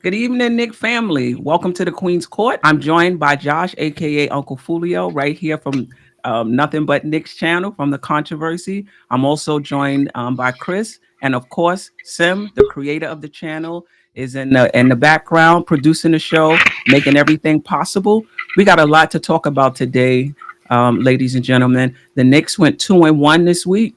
Good evening, Nick family. Welcome to the Queen's Court. I'm joined by Josh, aka Uncle Fulio, right here from Nothing But Nick's channel from the Controversy. I'm also joined by Chris, and of course, Sim, the creator of the channel, is in the background producing the show, making everything possible. We got a lot to talk about today, ladies and gentlemen. The Knicks went 2-1 this week.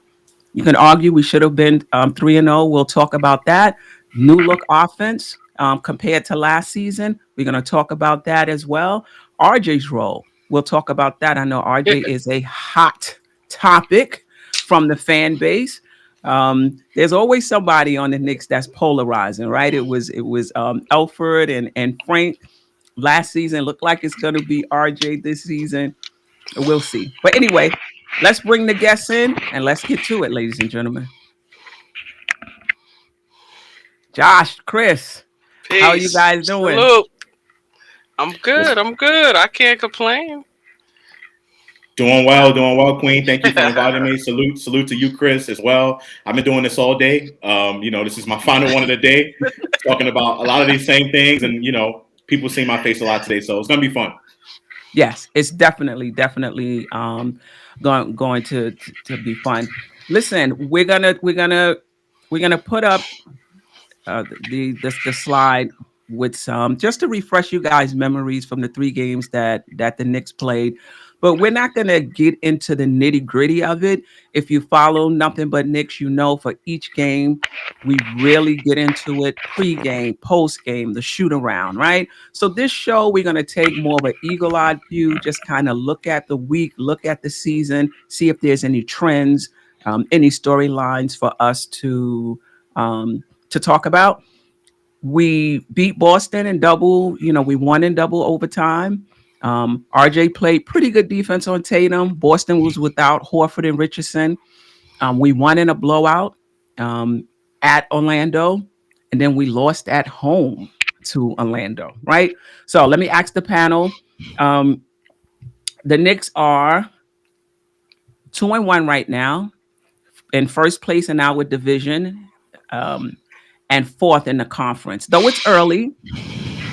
You can argue we should have been 3-0. We'll talk about that. New look offense compared to last season. We're going to talk about that as well. RJ's role. We'll talk about that. I know RJ is a hot topic from the fan base. There's always somebody on the Knicks that's polarizing, right? It was Elford and Frank last season. Looked like it's going to be RJ this season. We'll see. But anyway, let's bring the guests in and let's get to it, ladies and gentlemen. Josh, Chris, how are you Peace. guys doing? Salute. I'm Was good. I'm good. I can't complain. doing well, Queen. Thank you for inviting me. Salute to you, Chris, as well. I've been doing this all day. This is my final one of the day, talking about a lot of these same things, and people see my face a lot today, so it's gonna be fun. Yes, it's definitely going to be fun. Listen, we're gonna put up the slide with some just to refresh you guys' memories from the three games that the Knicks played. But we're not gonna get into the nitty gritty of it. If you follow Nothing But Knicks, you know for each game we really get into it pre-game, post-game, the shoot around, right? So this show we're gonna take more of an eagle-eyed view, just kind of look at the week, look at the season, see if there's any trends, any storylines for us to talk about. We beat Boston in double, we won in double overtime. RJ played pretty good defense on Tatum. Boston was without Horford and Richardson. We won in a blowout um, at Orlando, and then we lost at home to Orlando, right? So let me ask the panel. Um, the Knicks are 2-1 right now, in first place in our division, um, and fourth in the conference. Though it's early,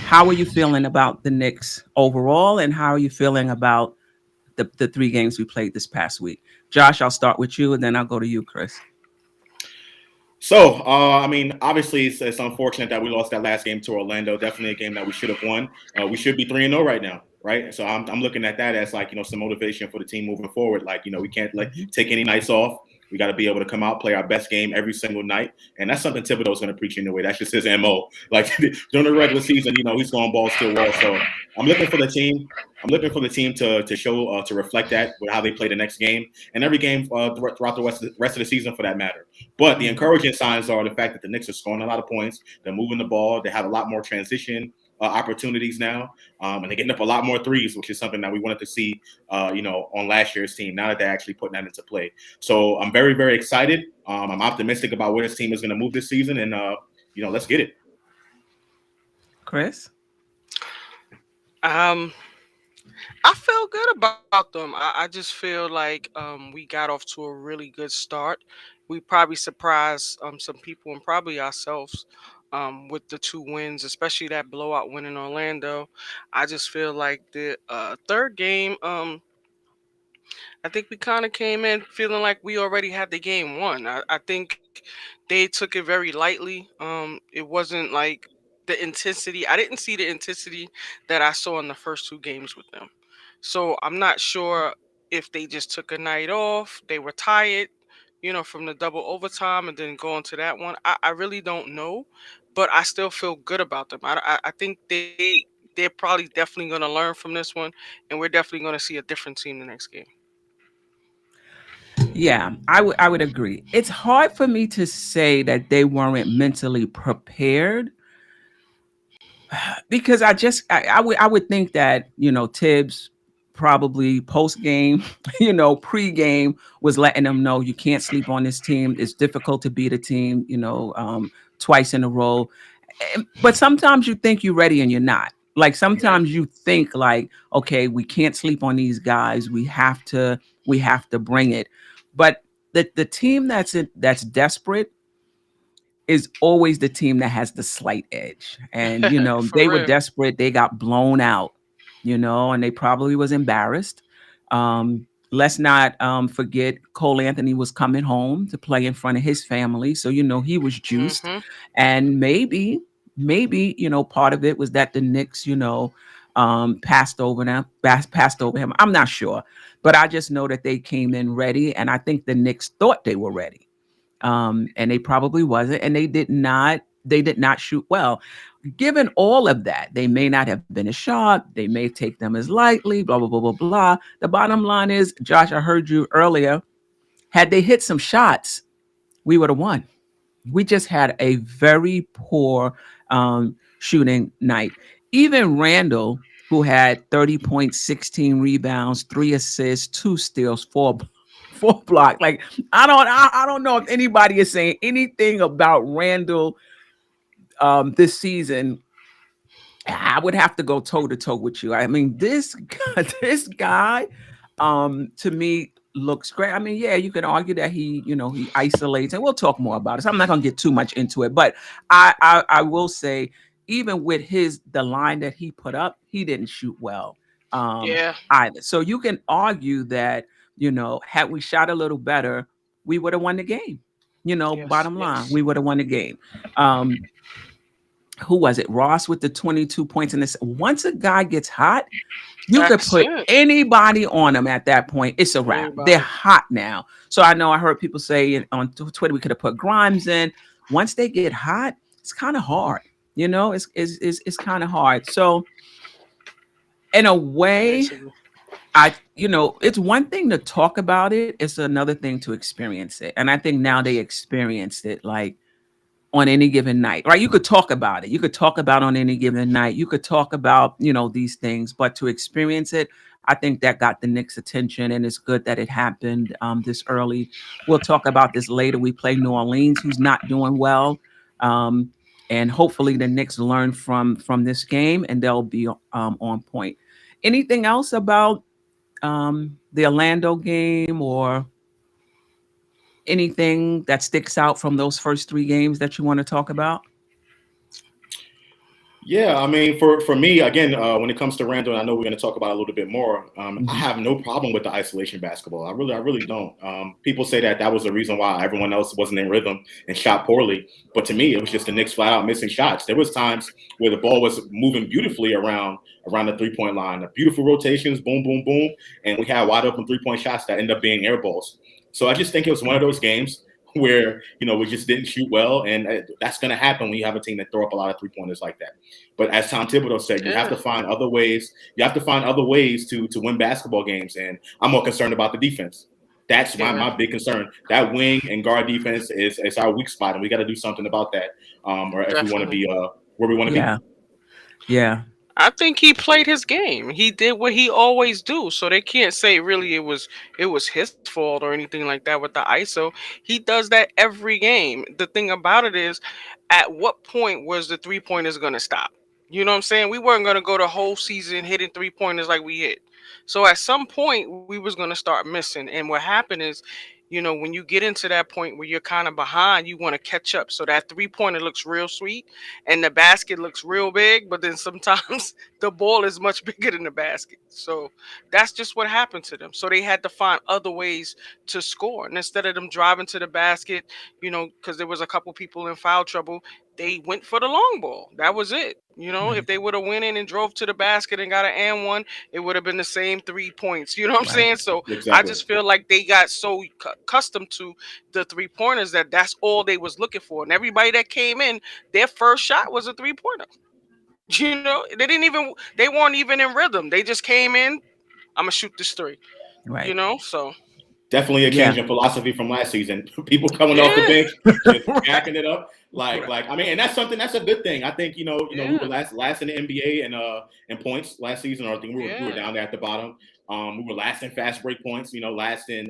how are you feeling about the Knicks overall, and how are you feeling about the three games we played this past week? Josh, I'll start with you, and then I'll go to you, Chris. Obviously, it's unfortunate that we lost that last game to Orlando. Definitely a game that we should have won. We should be 3-0 right now, right? So I'm looking at that as like some motivation for the team moving forward. Like we can't Mhm. take any nights off. We got to be able to come out, play our best game every single night, and that's something Thibodeau's going to preach anyway. That's just his mo. Like during the regular season, he's going balls to the wall. So I'm looking for the team. I'm looking for the team to show to reflect that with how they play the next game and every game throughout the rest of the season for that matter. But the Mhm. encouraging signs are the fact that the Knicks are scoring a lot of points. They're moving the ball. They have a lot more transition opportunities now, and they're getting up a lot more threes, which is something that we wanted to see, on last year's team. Now that they're actually putting that into play, so I'm very, very excited. I'm optimistic about where this team is going to move this season, and let's get it. Chris? Um, I feel good about them. I just feel like we got off to a really good start. We probably surprised some people and probably ourselves with the two wins, especially that blowout win in Orlando. I just feel like the third game. I think we kind of came in feeling like we already had the game won. I think they took it very lightly. It wasn't like the intensity. I didn't see the intensity that I saw in the first two games with them. So I'm not sure if they just took a night off. They were tired, from the double overtime and then going to that one. I really don't know, but I still feel good about them. I think they're probably definitely going to learn from this one, and we're definitely going to see a different team the next game. Yeah, I would agree. It's hard for me to say that they weren't mentally prepared because I would think that Tibbs probably post game, pre game was letting them know you can't sleep on this team. It's difficult to beat a team, twice in a row. But sometimes you think you're ready and you're not. Like sometimes you think like, okay, we can't sleep on these guys. We have to bring it. But the team that's desperate is always the team that has the slight edge. And, they For were real. desperate. They got blown out, and they probably was embarrassed. Let's not forget Cole Anthony was coming home to play in front of his family. So, he was juiced. Hmm. And maybe, part of it was that the Knicks, passed over him. I'm not sure. But I just know that they came in ready. And I think the Knicks thought they were ready, and they probably wasn't, and they did not shoot well. Given all of that, they may not have been as sharp. They may take them as lightly. Blah blah blah blah blah. The bottom line is, Josh, I heard you earlier. Had they hit some shots, we would have won. We just had a very poor shooting night. Even Randall, who had 30 points, 16 rebounds, 3 assists, 2 steals, four block. Like I don't know if anybody is saying anything about Randall this season. I would have to go toe to toe with you. I mean, this this guy, to me looks great. I mean, yeah, you can argue that he isolates, and we'll talk more about it. So I'm not gonna get too much into it, but I will say, even with the line that he put up, he didn't shoot well Yeah. either. So you can argue that had we shot a little better, we would have won the game. Yes. Bottom line, Yes. we would have won the game. Um, who was it? Ross with the 22 points in this. Once a guy gets hot, you could That's put it. anybody on them at that point. It's a wrap. They're Anybody. hot now. So I know I heard people say on Twitter we could have put Grimes in. Once they get hot, it's kind of hard. It's kind of hard. So in a way, Basically. it's one thing to talk about it. It's another thing to experience it. And I think now they Yes. experienced it like on any given night, right? You could talk about it. You could talk about on any given night. You could talk about, these things, but to experience it, I think that got the Knicks' attention, and it's good that it happened this early. We'll talk about this later. We play New Orleans, who's not doing well, um, and hopefully the Knicks learn from this game, and they'll be on point. Anything else about the Orlando game, or anything that sticks out from those first three games that you want to talk about? Yeah, I mean, for me, again, when it comes to Randall, and I know we're going to talk about it a little bit more. I Mhm. have no problem with the isolation basketball. I really don't. People say that was the reason why everyone else wasn't in rhythm and shot poorly, but to me, it was just the Knicks flat out missing shots. There was times where the ball was moving beautifully around the 3 point line, the beautiful rotations, boom, boom, boom, and we had wide open 3 point shots that end up being air balls. So I just think it was one of those games where we just didn't shoot well, and that's going to happen when you have a team that throw up a lot of 3 pointers like that. But as Tom Thibodeau said, you have Yeah. to find other ways. You have to find other ways to win basketball games, and I'm more concerned about the defense. That's my, Yeah. my big concern. That wing and guard defense is our weak spot, and we got to do something about that, or if we want to Definitely. be where we want to be. Yeah, yeah, I think he played his game. He did what he always do. So they can't say really it was his fault or anything like that with the ISO. He does that every game. The thing about it is, at what point was the 3 pointers gonna stop? You know what I'm saying? We weren't gonna go the whole season hitting 3 pointers like we hit. So at some point we was gonna start missing. And what happened is, when you get into that point where you're kind of behind, you want to catch up. So that 3 pointer looks real sweet and the basket looks real big, but then sometimes the ball is much bigger than the basket. So that's just what happened to them. So they had to find other ways to score. And instead of them driving to the basket, because there was a couple people in foul trouble, they went for the long ball. That was it. If right, they would have went in and drove to the basket and got an and one, it would have been the same 3 points. You know what I'm right, saying? So I Exactly. just feel like they got so accustomed to the 3 pointers that that's all they was looking for. And everybody that came in, their first shot was a 3 pointer. They weren't even in rhythm. They just came in. I'm gonna shoot this three. right. So Definitely a Yeah, change in philosophy from last season. People coming off the yeah, bench, just right, jacking it up. Like, right, like I mean, and that's something that's a good thing. I think we were yeah, last in the NBA in points last season, or I think we were yeah. down there at the bottom. We were last in fast break points. Last in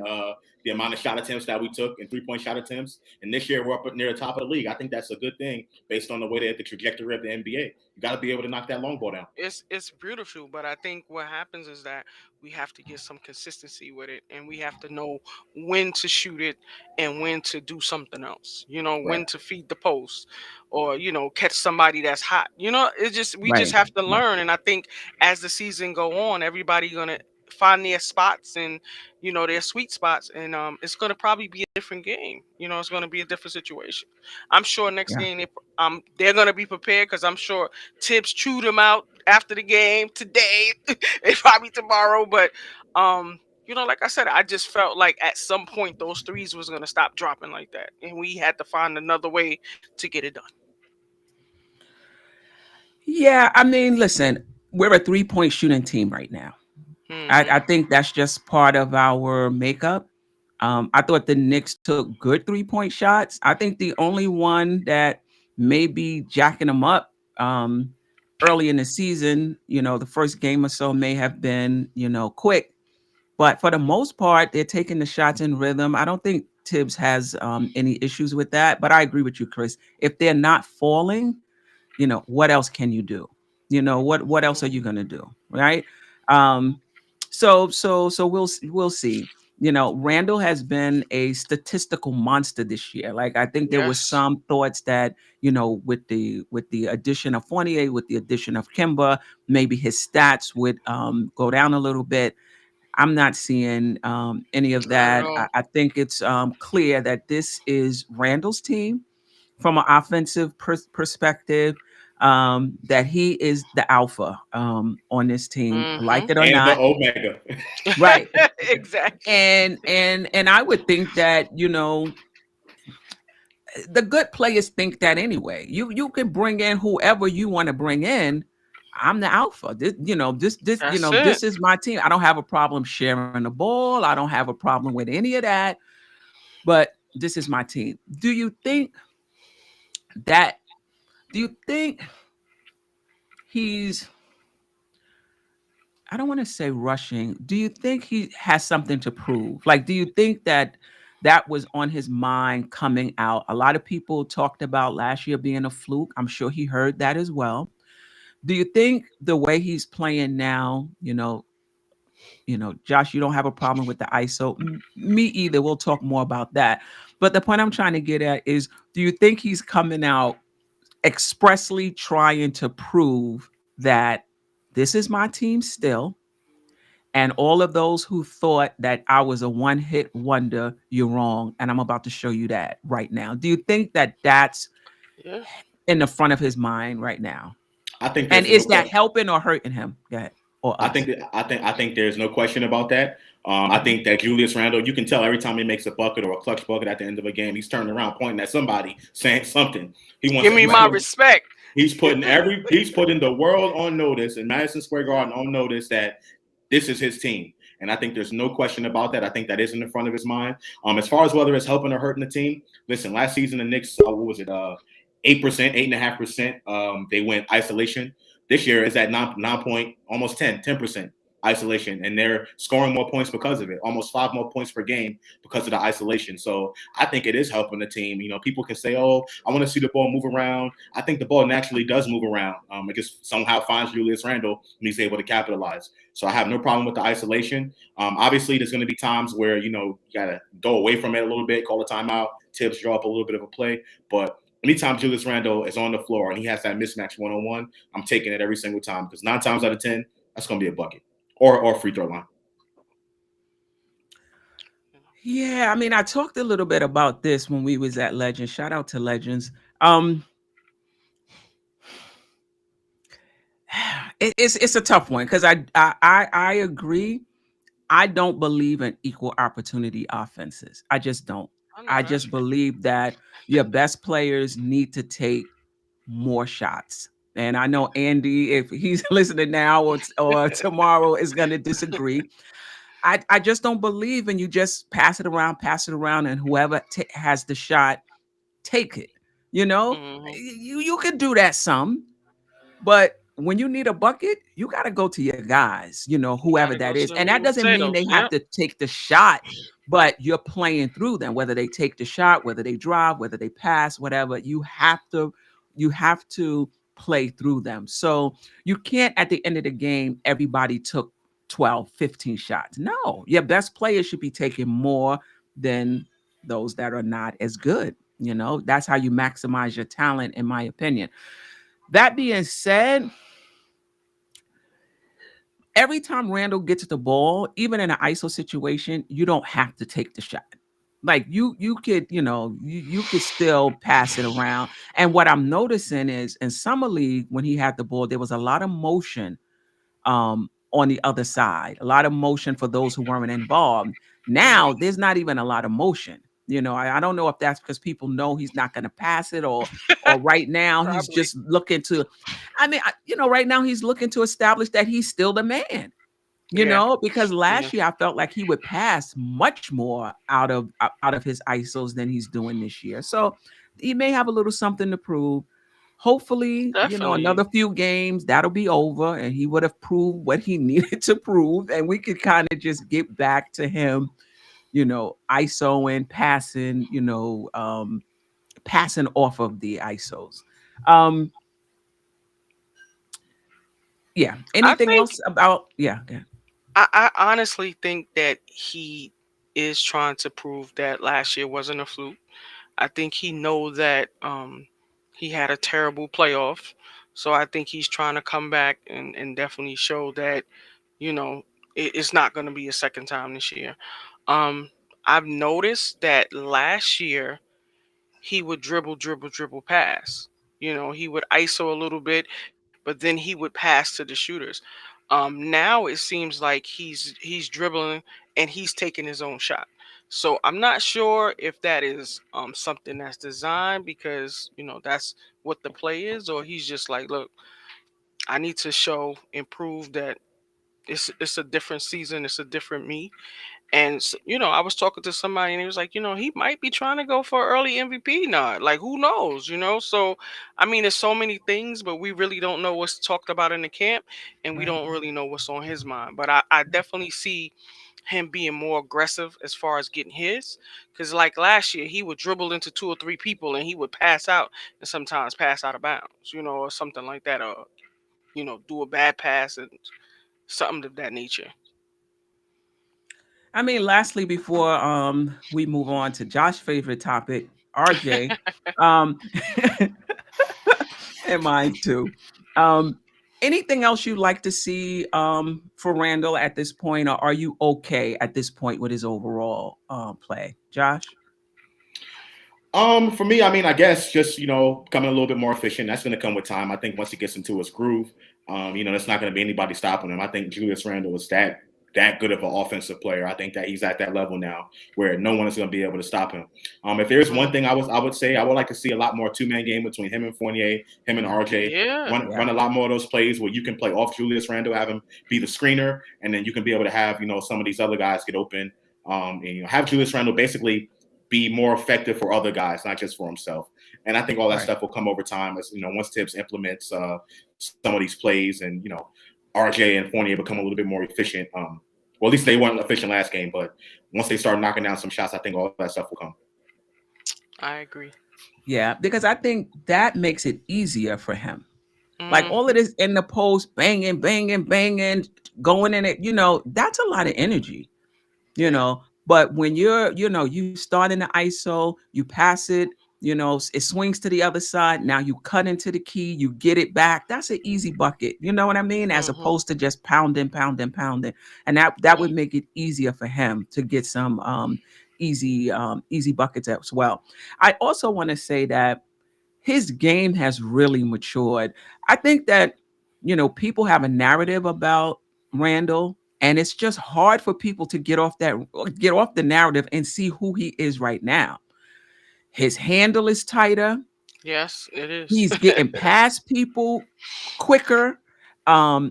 the amount of shot attempts that we took and 3 point shot attempts. And this year we're up near the top of the league. I think that's a good thing based on the way that the trajectory of the NBA. You got to be able to knock that long ball down. It's beautiful, but I think what happens is that we have to get some consistency with it, and we have to know when to shoot it and when to do something else. right. When to feed the post, or catch somebody that's hot. It's just we just Right. have to Right. learn. And I think as the season go on, everybody gonna find their spots and their sweet spots, and it's gonna probably be a different game. It's gonna be a different situation. I'm sure next Yeah. game they're gonna be prepared, because I'm sure Tibbs chewed them out after the game today and probably tomorrow. But like I said, I just felt like at some point those threes was gonna stop dropping like that, and we had to find another way to get it done. Yeah. I mean, listen, we're a 3-point shooting team right now. I Hmm. think that's just part of our makeup. I thought the Knicks took good 3-point shots. I think the only one that may be jacking them up early in the season, the first game or so may have been, quick. But for the most part, they're taking the shots in rhythm. I don't think Tibbs has any issues with that. But I agree with you, Chris. If they're not falling, what else can you do? What else are you Hmm. going to do, right? um so we'll see. Randall has been a statistical monster this year. Like, I think there was Yes. some thoughts that, with the addition of Fournier, with the addition of Kimba, maybe his stats would go down a little bit. I'm not seeing any of Not at that. all. I think it's clear that this is Randall's team from an offensive perspective, that he is the alpha on this team, like Hmm. it or And the not. Omega. Right. Exactly. And I would think that, the good players think that anyway. You can bring in whoever you want to bring in. I'm the alpha. That's it. This is my team. I don't have a problem sharing the ball. I don't have a problem with any of that. But this is my team. That do you think he's, I don't want to say rushing. Do you think he has something to prove? Like, do you think that that was on his mind coming out? A lot of people talked about last year being a fluke. I'm sure he heard that as well. Do you think the way he's playing now, Josh, you don't have a problem with the ISO? Me either. We'll talk more about that. But the point I'm trying to get at is, do you think he's coming out expressly trying to prove that this is my team still? And all of those who thought that I was a one hit wonder, you're wrong. And I'm about to show you that right now. Do you think that that's Yeah. in the front of his mind right now? I think And there's no is that question. helping or hurting him? Go ahead. Or us? I think there's no question about that. I Mhm. think that Julius Randle, you can tell every time he makes a bucket or a clutch bucket at the end of a game, he's turning around, pointing at somebody, saying something. He wants. Give me my Right. respect. He's putting the world on notice in Madison Square Garden on notice that this is his team. And I think there's no question about that. I think that is in the front of his mind. As far as whether it's helping or hurting the team, listen, last season the Knicks, what was it, 8%, 8.5%. They went isolation. This year is at 9 point, almost 10% isolation, and they're scoring more points because of it, almost 5 more points per game because of the isolation. So I think it is helping the team. People can say, "Oh, I want to see the ball move around." I think the ball naturally does move around. It just somehow finds Julius Randle and he's able to capitalize. So I have no problem with the isolation. Obviously, there's going to be times where you got to go away from it a little bit, call a timeout, tips, draw up a little bit of a play, but anytime Julius Randle is on the floor and he has that mismatch 1-on-1, I'm taking it every single time because 9 times out of 10, that's going to be a bucket or free throw line. Yeah, I mean, I talked a little bit about this when we was at Legends. Shout out to Legends. Um, it's a tough one because I agree. I don't believe in equal opportunity offenses. I just don't. I know I that's just right. believe that your best players need to take more shots. And I know Andy, if he's listening now or tomorrow, is going to disagree. I just don't believe in you just pass it around, and whoever has the shot, take it. You know, Hmm. you can do that some, but when you need a bucket, you got to go to your guys, whoever Gotta go that to is. the And meat that and doesn't mean potatoes. they have Yep. to take the shot, but you're playing through them, whether they take the shot, whether they drive, whether they pass, whatever. You have to play through them. So you can't, at the end of the game, everybody took 12, 15 shots. No, your best players should be taking more than those that are not as good. That's how you maximize your talent, in my opinion. That being said, every time Randall gets the ball, even in an ISO situation, you don't have to take the shot. Like you could, you could still pass it around. And what I'm noticing is in summer league, when he had the ball, there was a lot of motion on the other side, a lot of motion for those who weren't involved. Now Hmm. there's not even a lot of motion. I don't know if that's because people know he's not going to pass it, or right now he's Probably. just looking to. I mean, right now he's looking to establish that he's still the man. Yeah. Because Yeah. last year I felt like he would pass much more out of his ISOs than he's doing this year. So he may have a little something to prove. Hopefully, Definitely. another few games that'll be over and he would have proved what he needed to prove, and we could kind of just get back to him, ISOing, passing, passing off of the ISOs. Um, yeah. I Anything think else about? Yeah. Yeah. I honestly think that he is trying to prove that last year wasn't a fluke. I think he know that he had a terrible playoff. So I think he's trying to come back and definitely show that, you know, it's not going to be a second time this year. Um, I've noticed that last year he would dribble, dribble, dribble, pass. He would ISO a little bit, but then he would pass to the shooters. Now it seems like he's dribbling and he's taking his own shot. So I'm not sure if that is something that's designed because that's what the play is, or he's just like, look, I need to show and prove that it's a different season, it's a different me. And I was talking to somebody, and he was like, he might be trying to go for early MVP nod. Like, who knows? So, I mean, there's so many things, but we really don't know what's talked about in the camp, and we Right. don't really know what's on his mind. But I definitely see him being more aggressive as far as getting his, because like last year, he would dribble into two or three people, and he would pass out, and sometimes pass out of bounds, or something like that, or do a bad pass and something of that nature. I mean, lastly, before we move on to Josh's favorite topic, RJ, um, and mine too. Um, Anything else you'd like to see for Randall at this point, or are you okay at this point with his overall play, Josh? For me, I mean, I guess just becoming a little bit more efficient. That's going to come with time. I think once he gets into his groove, there's not going to be anybody stopping him. I think Julius Randle is that good of an offensive player. I think that he's at that level now where no one is going to be able to stop him. If there's one Mhm. thing I would say, I would like to see a lot more two-man game between him and Fournier, him and RJ. Yeah. Run Yeah, a lot more of those plays where you can play off Julius Randle, have him be the screener, and then you can be able to have some of these other guys get open, and have Julius Randle basically be more effective for other guys, not just for himself. And I think all that right. stuff will come over time as once Tibbs implements some of these plays, and RJ and Fournier become a little bit more efficient. Well, at least they weren't efficient last game, but once they start knocking down some shots, I think all that stuff will come. I agree. Yeah, because I think that makes it easier for him. Like all of Hmm. this in the post, banging, banging, banging, going in it, that's a lot of energy. you Yeah. know. But when you start in the ISO, you pass it, it swings to the other side. Now you cut into the key, you get it back. That's an easy bucket. You know what I mean? As Hmm. opposed to just pounding, pounding, pounding. And that Yeah. would make it easier for him to get some easy buckets as well. I also want to say that his game has really matured. I think that, people have a narrative about Randall, and it's just hard for people to get off the narrative and see who he is right now. His handle is tighter. Yes, it is. He's getting past people quicker.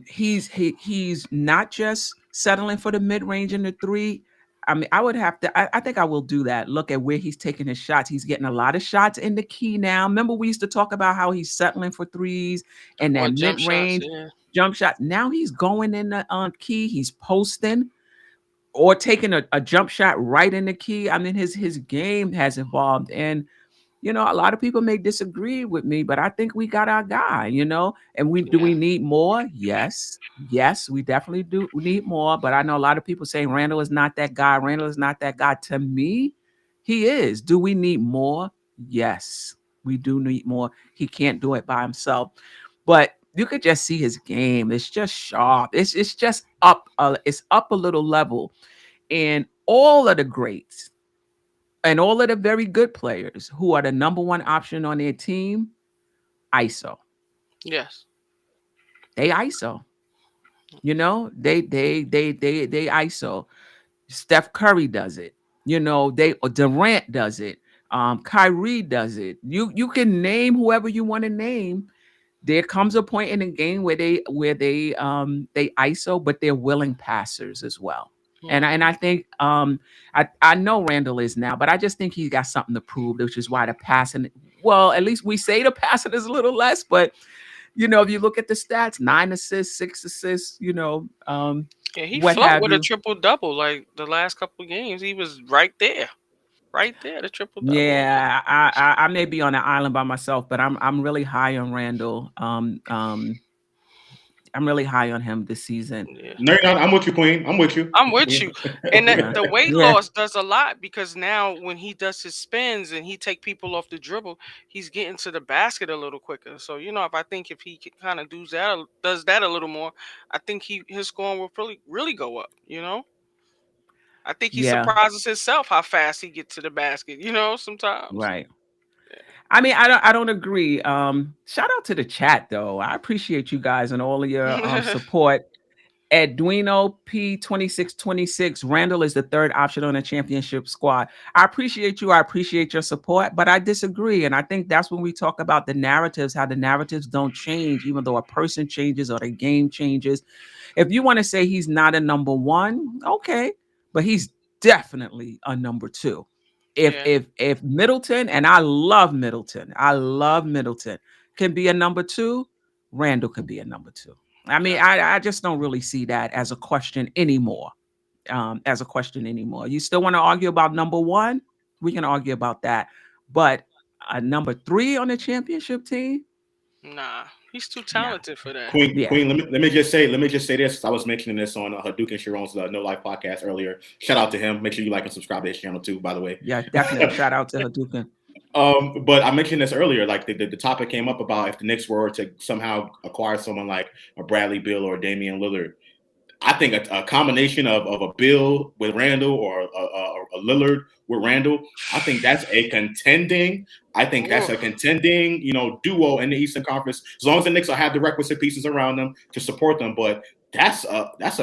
He's not just settling for the mid range and the three. I mean, I would have to. I think I will do that. Look at where he's taking his shots. He's getting a lot of shots in the key now. Remember, we used to talk about how he's settling for threes and Or that jump mid shots. range Yeah. jump shot. Now he's going in the key. He's posting or taking a jump shot right in the key. I mean, his game has evolved, and a lot of people may disagree with me, but I think we got our guy. And we Yeah. need more? Yes. Yes, we definitely do. We need more. But I know a lot of people saying Randall is not that guy. Randall is not that guy. To me, he is. Do we need more? Yes, we do need more. He can't do it by himself, but you could just see his game. It's just sharp. It's just up. It's up a little level. And all of the greats and all of the very good players who are the number one option on their team, ISO. Yes. They ISO. You know, they ISO. Steph Curry does it. You know, Durant does it. Kyrie does it. You can name whoever you want to name. There comes a point in the game where they ISO, but they're willing passers as well. And Hmm. I think I know Randall is now, but I just think he's got something to prove, which is why the passing. Well, at least we say the passing is a little less, but if you look at the stats, 9 assists, 6 assists, Yeah, he what flunked have with a you. triple double like the last couple of games. He was right there, right there, the triple double. Yeah, I may be on an island by myself, but I'm really high on Randall. I'm really high on him this season. Yeah. No, you're not. I'm with you, Queen. I'm with you. I'm with you. And Yeah, the weight yeah, loss does a lot because now when he does his spins and he take people off the dribble, he's getting to the basket a little quicker. So if he kind of does that a little more, I think his scoring will really go up. I think he yeah. surprises himself how fast he gets to the basket. Sometimes. Right. I mean, I don't agree. Shout out to the chat though. I appreciate you guys and all of your Yeah. support. Edwino P2626. Randall is the third option on the championship squad. I appreciate you. I appreciate your support, but I disagree. And I think that's when we talk about the narratives, how the narratives don't change, even though a person changes or the game changes. If you want to say he's not a number one, okay, but he's definitely a number two. If Middleton, and I love Middleton, can be a number two, Randall could be a number two. I mean, Yeah. I just don't really see that as a question anymore. You still want to argue about number one? We can argue about that. But a number three on the championship team? Nah, he's too Nah. talented for that. Queen, Yeah. Queen. Let me just say this. I was mentioning this on Hadouken and Sharon's No Life podcast earlier. Shout out to him. Make sure you like and subscribe to his channel too. By the way, Yeah, definitely. Shout out to Hadouken. but I mentioned this earlier. Like the topic came up about if the Knicks were to somehow acquire someone like a Bradley Beal or Damian Lillard. I think a combination of a Bill with Randall or a Lillard with Randall, I think that's a contending. I think that's a Oof, contending, duo in the Eastern Conference. As long as the Knicks will have the requisite pieces around them to support them, but that's a that's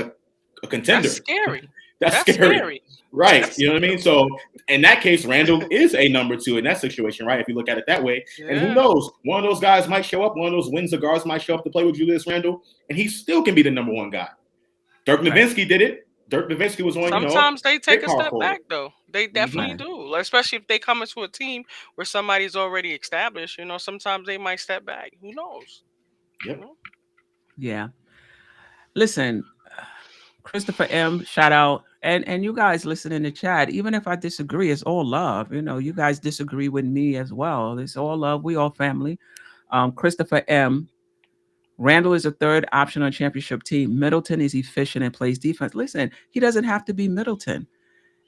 contender. scary. That's That's scary, scary. right? That's You know what I mean? So in that case, Randall is a number two in that situation, right? If you look at it that way, and who yeah. knows, one of those guys might show up. One of those wings or guards might show up to play with Julius Randall, and he still can be the number one guy. Dirk Right. Nowitzki did it. Dirk Nowitzki was on, Sometimes they great take a power step forward. back though. They Hmm. definitely Right. do. Like, especially if they come into a team where somebody's already established. Sometimes they might step back. Who knows? You Yep. know. Yeah. Listen, Christopher M, shout out. And you guys listen in the chat. Even if I disagree, it's all love. You guys disagree with me as well. It's all love. We all family. Christopher M. Randall is a third option on championship team. Middleton is efficient and plays defense. Listen, he doesn't have to be Middleton.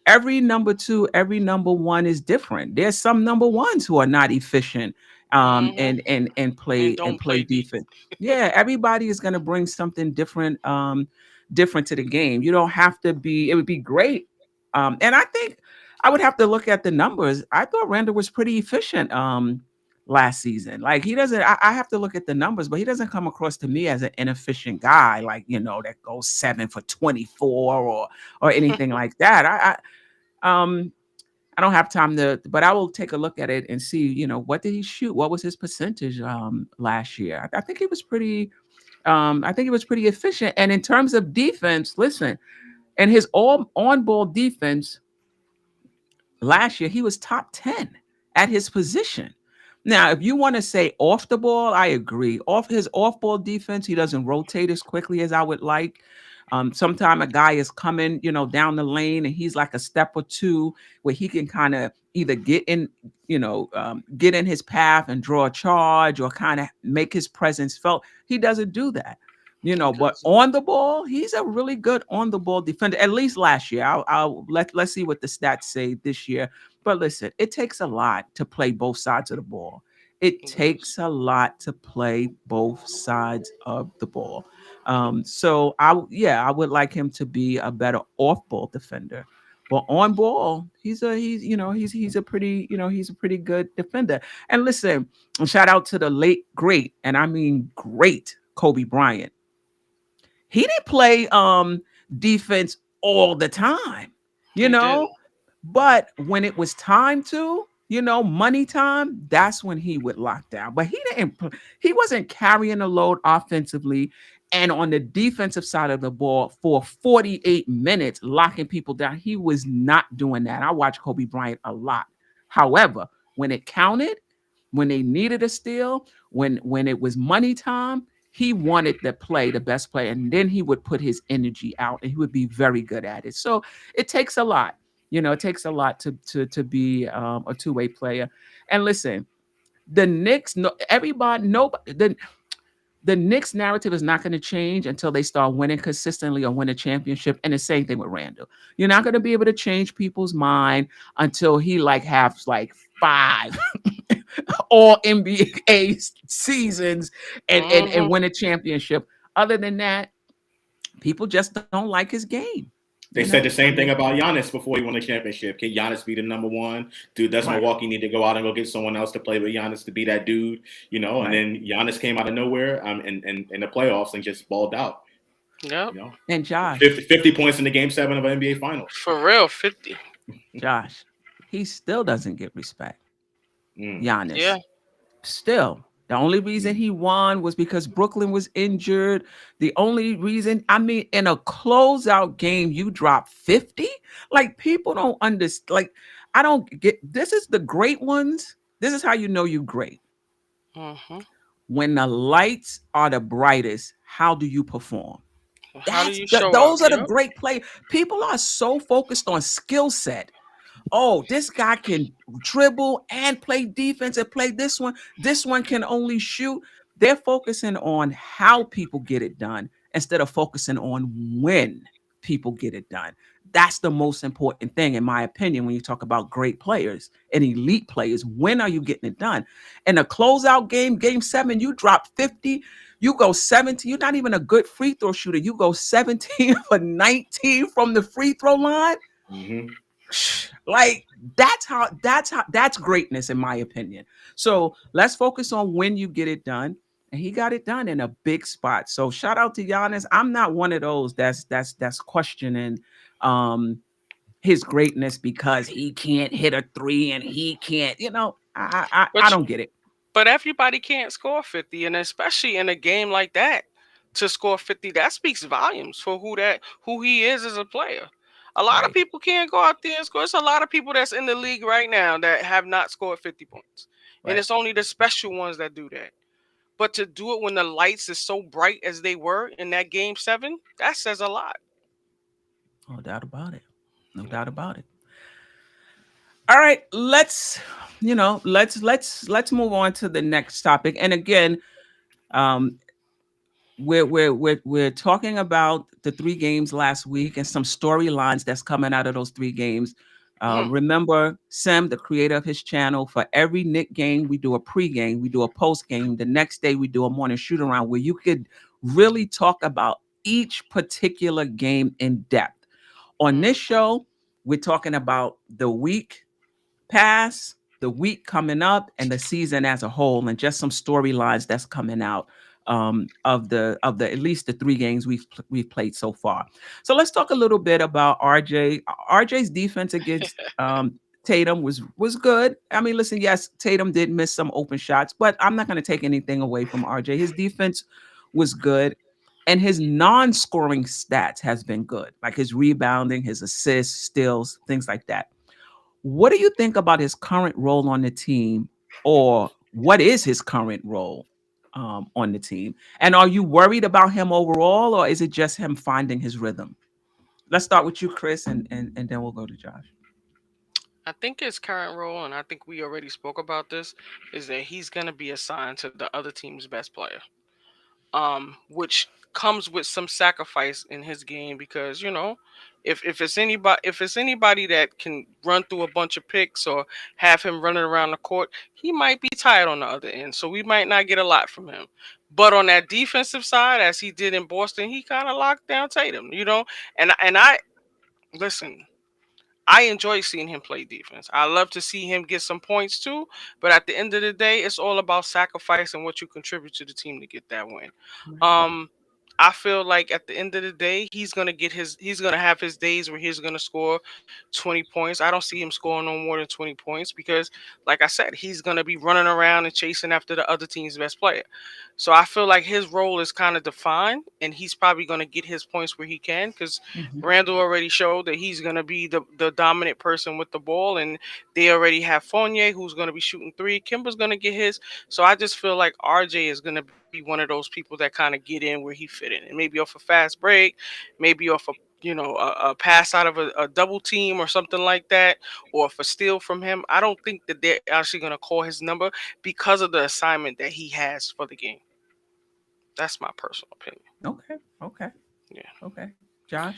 Every number two, every number one is different. There's some number ones who are not efficient, Hmm. and And play don't play deep. defense. Yeah, everybody is going to bring something different, different to the game. You don't have to be. It would be great, and I think I would have to look at the numbers. I thought Randall was pretty efficient last season. Like he doesn't. I have to look at the numbers, but he doesn't come across to me as an inefficient guy. Like that goes 7 for 24 or anything like that. Um, I don't have time but I will take a look at it and see, what did he shoot? What was his percentage last year? I think he was pretty I think he was pretty efficient. And in terms of defense, listen, and his all on ball defense last year, he was top 10 at his position. Now, if you want to say off the ball, I agree. Off his off ball defense, he doesn't rotate as quickly as I would like. Sometime a guy is coming, down the lane, and he's like a step or two where he can kind of either get in his path and draw a charge or kind of make his presence felt. He doesn't do that. But Because on the ball, he's a really good on the ball defender. At least last year. Let's see what the stats say this year. But listen, it takes a lot to play both sides of the ball. It it is. takes a lot to play both sides of the ball. So I would like him to be a better off ball defender. But on ball, he's a pretty good defender. And listen, shout out to the late great, and I mean great Kobe Bryant. He didn't play defense all the time, you He didn't. know, but when it was time to, money time, that's when he would lock down. But he wasn't carrying the load offensively and on the defensive side of the ball for 48 minutes locking people down. He was not doing that. I watched Kobe Bryant a lot. However, when it counted, when they needed a steal, when it was money time, he wanted to play the best player, and then he would put his energy out, and he would be very good at it. So it takes a lot. It takes a lot to be a two-way player. And listen, the Knicks, no, everybody, nobody, the Knicks narrative is not going to change until they start winning consistently or win a championship. And the same thing with Randall. You're not going to be able to change people's mind until he has like five all NBA seasons and Hmm. win a championship. Other than that, people just don't like his game. They said the I same thing mean, about Giannis before he won the championship. Can Giannis be the number one? Dude, does right, Milwaukee need to go out and go get someone else to play with Giannis to be that dude? And right. then Giannis came out of nowhere in the playoffs and just balled out. Yep. You know, And Josh, 50 points in the game 7 of the NBA Finals. For real, 50. Josh, he still doesn't get respect. Mm, Yeah. Giannis. Still, the only reason mm. he won was because Brooklyn was injured. The only reason, I mean, in a closeout game, you drop 50? Like, people don't understand. Like, I don't get this is the great ones. This is how you know you great. Hmm. When the lights are the brightest, how do you perform? How do you show up? Those are the Yep. great play. People are so focused on skill set. Oh, this guy can dribble and play defense and play this one. This one can only shoot. They're focusing on how people get it done instead of focusing on when people get it done. That's the most important thing, in my opinion, when you talk about great players and elite players. When are you getting it done? In a closeout game, game 7, you drop 50, you go 17. You're not even a good free throw shooter. You go 17 for 19 from the free throw line. Mm-hmm. Like that's greatness in my opinion. So let's focus on when you get it done. And he got it done in a big spot. So shout out to Giannis. I'm not one of those that's questioning um his greatness because he can't hit a three and he can't, I But don't get it. but everybody can't score 50, and especially in a game like that, to score 50, that speaks volumes for who he is as a player. A lot of Right, people can't go out there and score. There's a lot of people that's in the league right now that have not scored 50 points. And right. it's only the special ones that do that. But to do it when the lights is so bright as they were in that game 7, that says a lot. No doubt about it. No Yeah. doubt about it. All right, let's move on to the next topic. And again, um, we're talking about the 3 games last week and some storylines that's coming out of those 3 games. Hmm. Remember, Sam, the creator of his channel, for every Nick game, we do a pre-game, we do a post-game. The next day, we do a morning shoot around where you could really talk about each particular game in depth. On this Hmm. show, we're talking about the week pass, the week coming up, and the season as a whole, and just some storylines that's coming out of the at least the 3 games we've played so far. So let's talk a little bit about RJ. RJ's defense against Tatum was good. I mean, listen, yes, Tatum did miss some open shots, but I'm not going to take anything away from RJ. His defense was good. And his non-scoring stats has been good, like his rebounding, his assists, steals, things like that. What do you think about his current role on the team, or what is his current role on the team? And are you worried about him overall, or is it just him finding his rhythm? Let's start with you, Chris, and then we'll go to Josh. I think his current role, and I think we already spoke about this, is that he's going to be assigned to the other team's best player. Which comes with some sacrifice in his game because if it's anybody that can run through a bunch of picks or have him running around the court, he might be tired on the other end. So we might not get a lot from him. But on that defensive side, as he did in Boston, he kind of locked down Tatum. And I listen. I enjoy seeing him play defense. I love to see him get some points too. But at the end of the day, it's all about sacrifice and what you contribute to the team to get that win. Right. Um, I feel like at the end of the day, he's gonna have his days where he's gonna score 20 points. I don't see him scoring no more than 20 points because, like I said, he's gonna be running around and chasing after the other team's best player. So I feel like his role is kind of defined, and he's probably gonna get his points where he can because Mhm. Randall already showed that he's gonna be the dominant person with the ball, and they already have Fournier who's gonna be shooting three. Kimba's gonna get his. So I just feel like RJ is gonna be one of those people that kind of get in where he fit in, and maybe off a fast break, maybe off a pass out of a double team or something like that, or if a steal from him. I don't think that they're actually gonna call his number because of the assignment that he has for the game. That's my personal opinion. Okay. Okay. Yeah. Okay. Josh.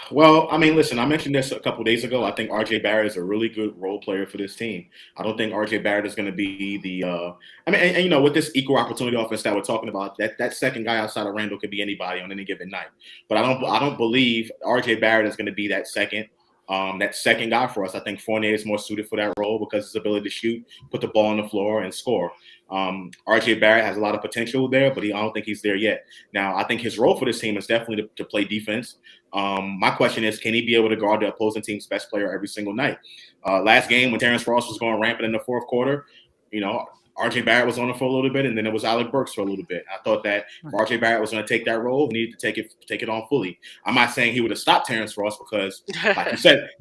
Well, I mean, listen, I mentioned this a couple days ago. I think RJ Barrett is a really good role player for this team. I don't think RJ Barrett is going to be the. I mean, and with this equal opportunity offense that we're talking about, that second guy outside of Randall could be anybody on any given night. But I don't believe RJ Barrett is going to be that second guy for us. I think Fournier is more suited for that role because his ability to shoot, put the ball on the floor, and score. RJ Barrett has a lot of potential there, but I don't think he's there yet. Now, I think his role for this team is definitely to play defense. My question is, can he be able to guard the opposing team's best player every single night? Last game when Terrence Ross was going rampant in the fourth quarter, you know, RJ Barrett was on it for a little bit, and then it was Alec Burks for a little bit. I thought that if RJ Barrett was going to take that role, he needed to take it on fully. I'm not saying he would have stopped Terrence Ross because,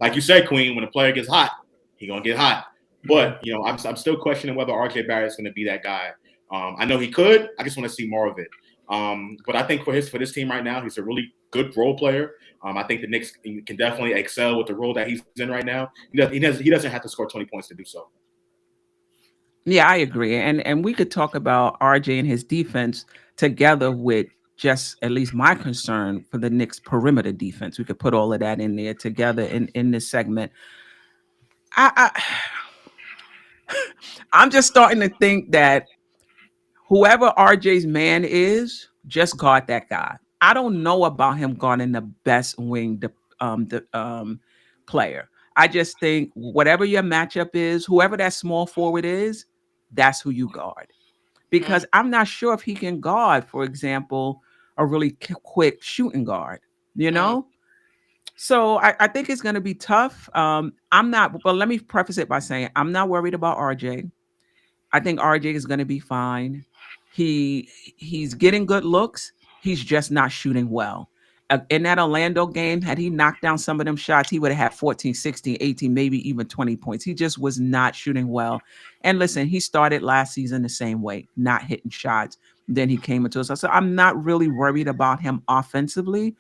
like you said, Queen, when a player gets hot, he's going to get hot. But I'm still questioning whether RJ Barrett is going to be that guy. I know he could. I just want to see more of it. But I think for this team right now, he's a really good role player. I think the Knicks can definitely excel with the role that he's in right now. He doesn't have to score 20 points to do so. Yeah, I agree. And we could talk about RJ and his defense together with just at least my concern for the Knicks perimeter defense. We could put all of that in there together in this segment. I I'm just starting to think that whoever RJ's man is, just guard that guy. I don't know about him guarding the best wing player. I just think whatever your matchup is, whoever that small forward is, that's who you guard. Because I'm not sure if he can guard, for example, a really quick shooting guard, you know? So I think it's going to be tough. I'm not, but let me preface it by saying I'm not worried about RJ. I think RJ is going to be fine. He's getting good looks. He's just not shooting well. In that Orlando game, had he knocked down some of them shots, he would have had 14, 16, 18, maybe even 20 points. He just was not shooting well. And listen, he started last season the same way, not hitting shots. Then he came into us. So I'm not really worried about him offensively.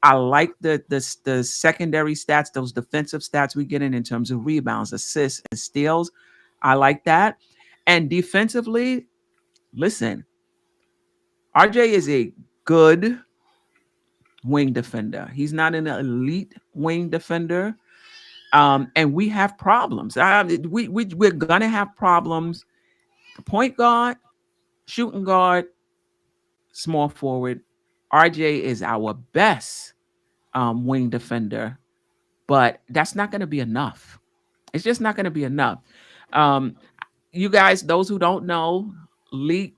I like the secondary stats, those defensive stats we get in terms of rebounds, assists, and steals. I like that. And defensively, listen, RJ is a good wing defender. He's not an elite wing defender. And we have problems. We're going to have problems. The point guard, shooting guard, small forward. RJ is our best wing defender, but that's not going to be enough. It's just not going to be enough. You guys, those who don't know, league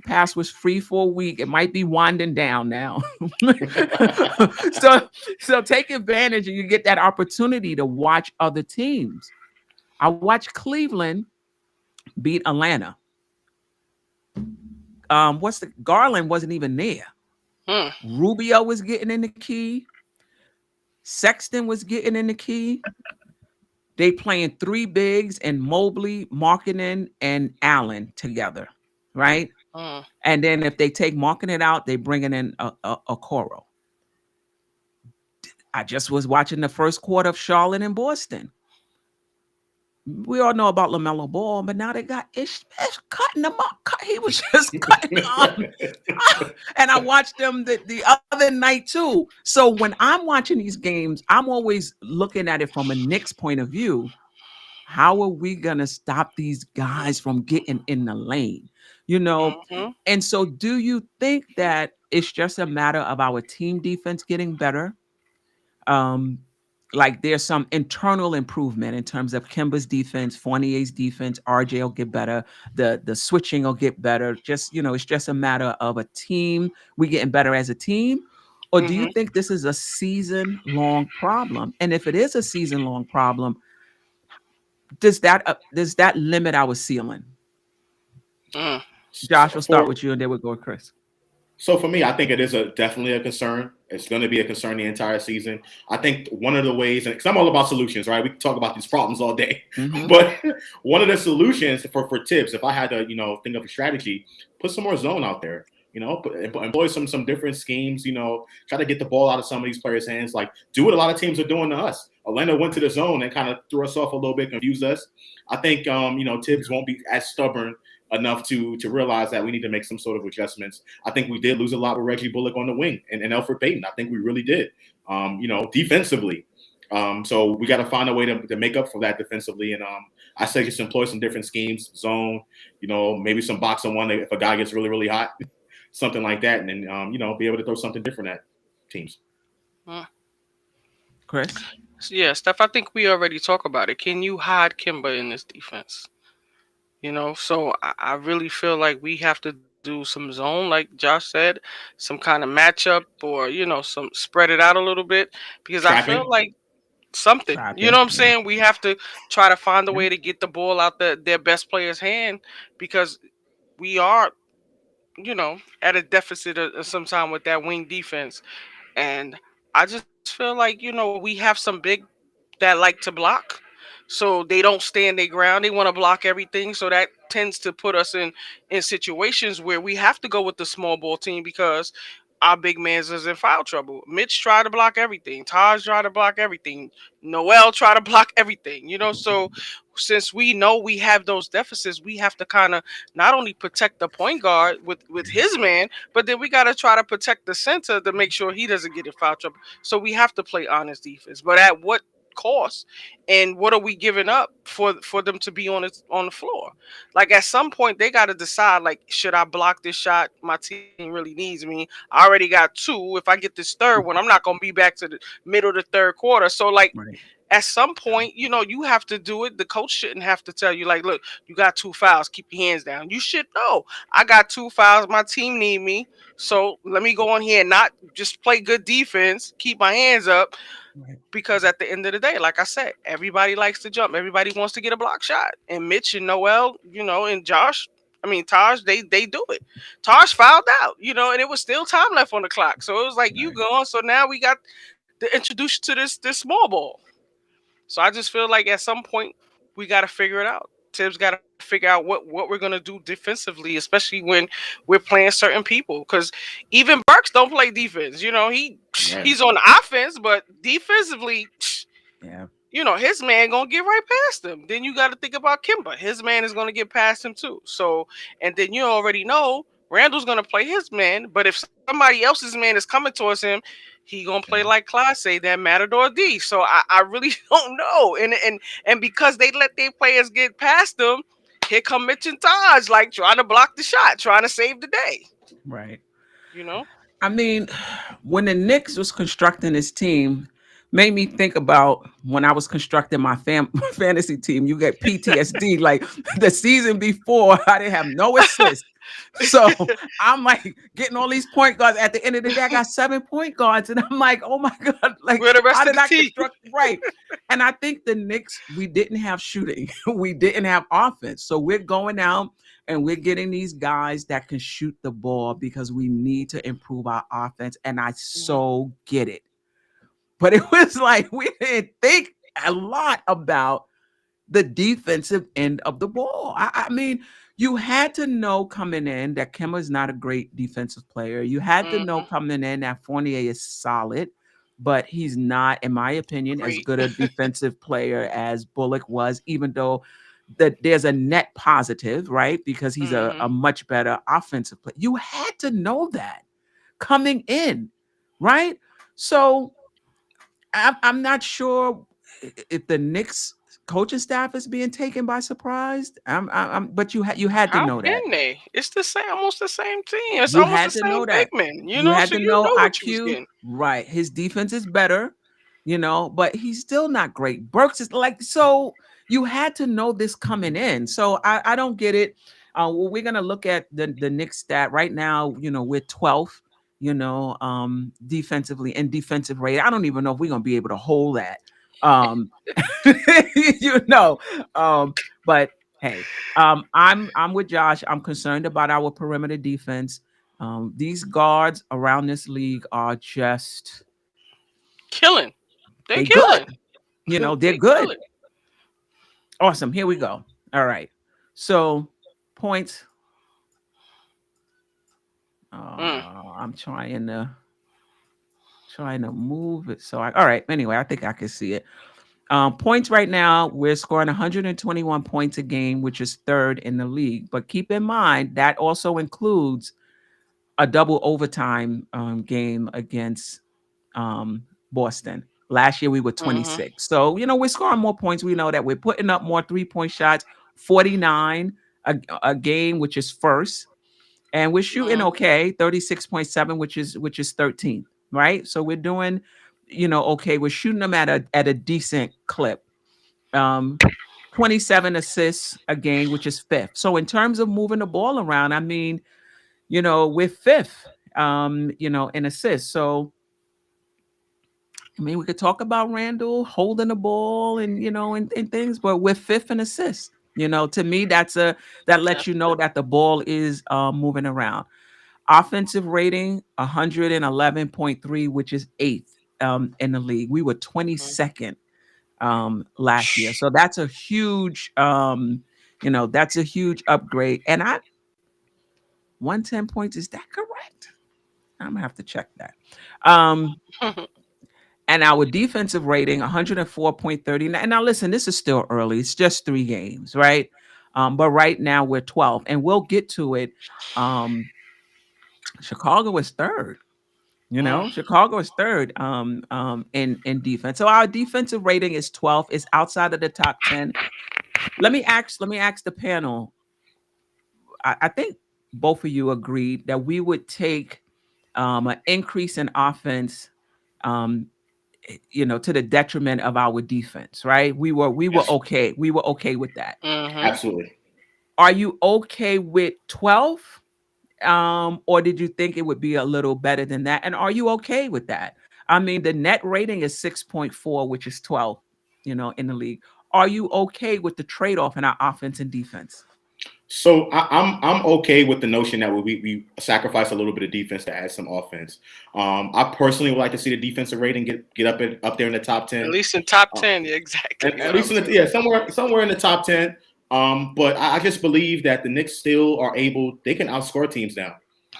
pass was free for a week. It might be winding down now. so take advantage and you get that opportunity to watch other teams. I watched Cleveland beat Atlanta. Garland wasn't even there. Rubio was getting in the key. Sexton was getting in the key. They playing three bigs and Mobley, Markkinen, and Allen together, right? And then if they take Markkinen out, they bringing in a Coro. I just was watching the first quarter of Charlotte and Boston. we all know about LaMelo Ball, but now they got Ish cutting them up. He was just cutting them. And I watched them the other night too. So when I'm watching these games, I'm always looking at it from a Knicks point of view. How are we gonna stop these guys from getting in the lane? You know, Mm-hmm. and so do you think that it's just a matter of our team defense getting better? Um, like there's some internal improvement in terms of Kimba's defense, Fournier's defense, RJ will get better, the switching will get better. Just it's just a matter of a team, we getting better as a team. Or do you Mm-hmm. think this is a season long problem? And if it is a season long problem, does that limit our ceiling? Mm. Josh, we'll start for with you and then we'll go with Chris. So for me, I think it is definitely a concern. It's going to be a concern the entire season. I think one of the ways, because I'm all about solutions, right? We can talk about these problems all day, Mm-hmm. but one of the solutions for tips, if I had to, think of a strategy, put some more zone out there. Employ some different schemes. Try to get the ball out of some of these players' hands. Like do what a lot of teams are doing to us. Orlando went to the zone and kind of threw us off a little bit, confused us. I think Tibbs won't be as stubborn enough to realize that we need to make some sort of adjustments. I think we did lose a lot with Reggie Bullock on the wing and Elfrid Payton. I think we really did, defensively. So we got to find a way to make up for that defensively. And I say just employ some different schemes, zone, maybe some box on one if a guy gets really, really hot, something like that. And then, be able to throw something different at teams. Mm. Chris? Yeah, Steph, I think we already talked about it. Can you hide Kimba in this defense? So I really feel like we have to do some zone, like Josh said, some kind of matchup, or some spread it out a little bit, because I feel Trapping. like something. You Trapping. know what I'm Yeah. saying? We have to try to find a Yeah. way to get the ball out their best player's hand, because we are, at a deficit of some time with that wing defense. And I just feel like, we have some big that like to block. So they don't stand their ground. They want to block everything. So that tends to put us in situations where we have to go with the small ball team, because our big man's is in foul trouble. Mitch tried to block everything. Taj tried to block everything. Noel tried to block everything. So since we know we have those deficits, we have to kind of not only protect the point guard with his man, but then we got to try to protect the center to make sure he doesn't get in foul trouble. So we have to play honest defense, but at what cost? And what are we giving up for them to be on the floor? Like at some point they got to decide, like, should I block this shot my team really needs me? I already got two. If I get this third one, I'm not gonna be back to the middle of the third quarter. So like Right. at some point, you have to do it. The coach shouldn't have to tell you, like, look, you got two fouls, keep your hands down. You should know, I got two fouls, my team need me. So let me go on here and not just play good defense, keep my hands up, Right. because at the end of the day, like I said, everybody likes to jump. Everybody wants to get a block shot. And Mitch and Noel, and Josh, I mean Taj, they do it. Taj fouled out, and it was still time left on the clock. So it was like you Right. going. So now we got to introduce you to this small ball. So I just feel like at some point we got to figure it out. Tibbs got to figure out what we're gonna do defensively, especially when we're playing certain people. Because even Burks don't play defense. Right. He's on offense, but defensively, Yeah. his man gonna get right past him. Then you got to think about Kimba. His man is gonna get past him too. So, and then you already know Randall's gonna play his man. But if somebody else's man is coming towards him, he gonna play Yeah. like Clyde say, that Matador D. So I really don't know. And because they let their players get past them, here come Mitch and Taj, like trying to block the shot, trying to save the day. Right. You know. I mean, when the Knicks was constructing this team, made me think about when I was constructing my fantasy team. You get PTSD. Like the season before, I didn't have no assists. So I'm like getting all these point guards. At the end of the day, I got 7 point guards, and I'm like, oh my god, like Where the rest how of did the I team? construct right? And I think the Knicks, we didn't have shooting, we didn't have offense, so we're going out and we're getting these guys that can shoot the ball because we need to improve our offense. And I Mhm. so get it, but it was like we didn't think a lot about the defensive end of the ball. I mean, you had to know coming in that Kemba is not a great defensive player. You had to know Mhm. coming in that Fournier is solid. but he's not, in my opinion, as Great. good a defensive player as Bullock was, even though that there's a net positive, right? Because he's a Hmm. much better offensive player. You had to know that coming in, right? So I'm not sure if the Knicks coaching staff is being taken by surprise. But you had to How know that. can they? It's the same, almost the same team. It's You almost the had to same know big that. men, You had so to you know know what you was IQ, getting. right? His defense is better, but he's still not great. Burks is like, so you had to know this coming in. So I don't get it. Well, we're gonna look at the Knicks stat right now. We're 12th. Defensively and defensive rate. I don't even know if we're gonna be able to hold that. Um, you know, but hey, I'm with Josh. I'm concerned about our perimeter defense. These guards around this league are just Killing. They're they good. killing. They're They good. killing. Awesome. Here we go. All right. So points. Mm. I'm trying to move it. All right. Anyway, I think I can see it. Points right now, we're scoring 121 points a game, which is third in the league. But keep in mind that also includes a double overtime game against Boston. Last year we were Hmm. 26. So, we're scoring more points. We know that we're putting up more 3-point shots, 49 a game, which is first. And we're shooting Hmm. okay, 36.7, which is 13th, right? So we're doing, okay. We're shooting them at a decent clip. Um 27 assists a game, which is fifth. So in terms of moving the ball around, I mean, we're fifth in assists. So I mean, we could talk about Randall holding the ball and things, but we're fifth in assists. To me, that lets you know that the ball is moving around. Offensive rating 111.3, which is eighth in the league. We were Hmm. 22nd last year, so that's a huge upgrade. And 110 points, is that correct? I'm gonna have to check that. Um, and our defensive rating 104.30. And now listen, this is still early. It's just 3 games, right? But right now we're 12, and we'll get to it. Um, Chicago is third. Mm. Chicago is third in defense. So our defensive rating is 12. It's outside of the top 10. Let me ask the panel. I think both of you agreed that we would take an increase in offense um, to the detriment of our defense, right? We were Yes, okay. We were okay with that. Hmm. absolutely. Are you okay with 12? Or did you think it would be a little better than that? And are you okay with that? I mean, the net rating is 6.4, which is 12, in the league. Are you okay with the trade-off in our offense and defense? So I'm okay with the notion that we sacrifice a little bit of defense to add some offense. I personally would like to see the defensive rating get up there in the top At 10. least in top Uh, 10. Yeah, and exactly at what I least was in the, gonna yeah, say. somewhere in the top 10. But I just believe that the Knicks still are able. They can outscore teams now.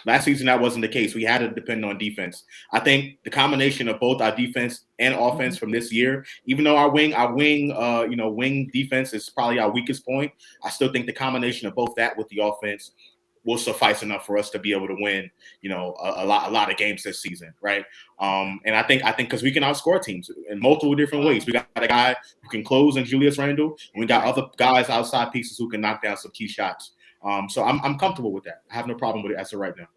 Last season that wasn't the case. We had to depend on defense. I think the combination of both our defense and offense Mhm. from this year, even though wing defense is probably our weakest point, I still think the combination of both that with the offense will suffice enough for us to be able to win, a lot of games this season, right? And I think because we can outscore teams in multiple different ways. We got a guy who can close in Julius Randle, and we got Right. other guys outside pieces who can knock down some key shots. So I'm comfortable with that. I have no problem with it as of right now.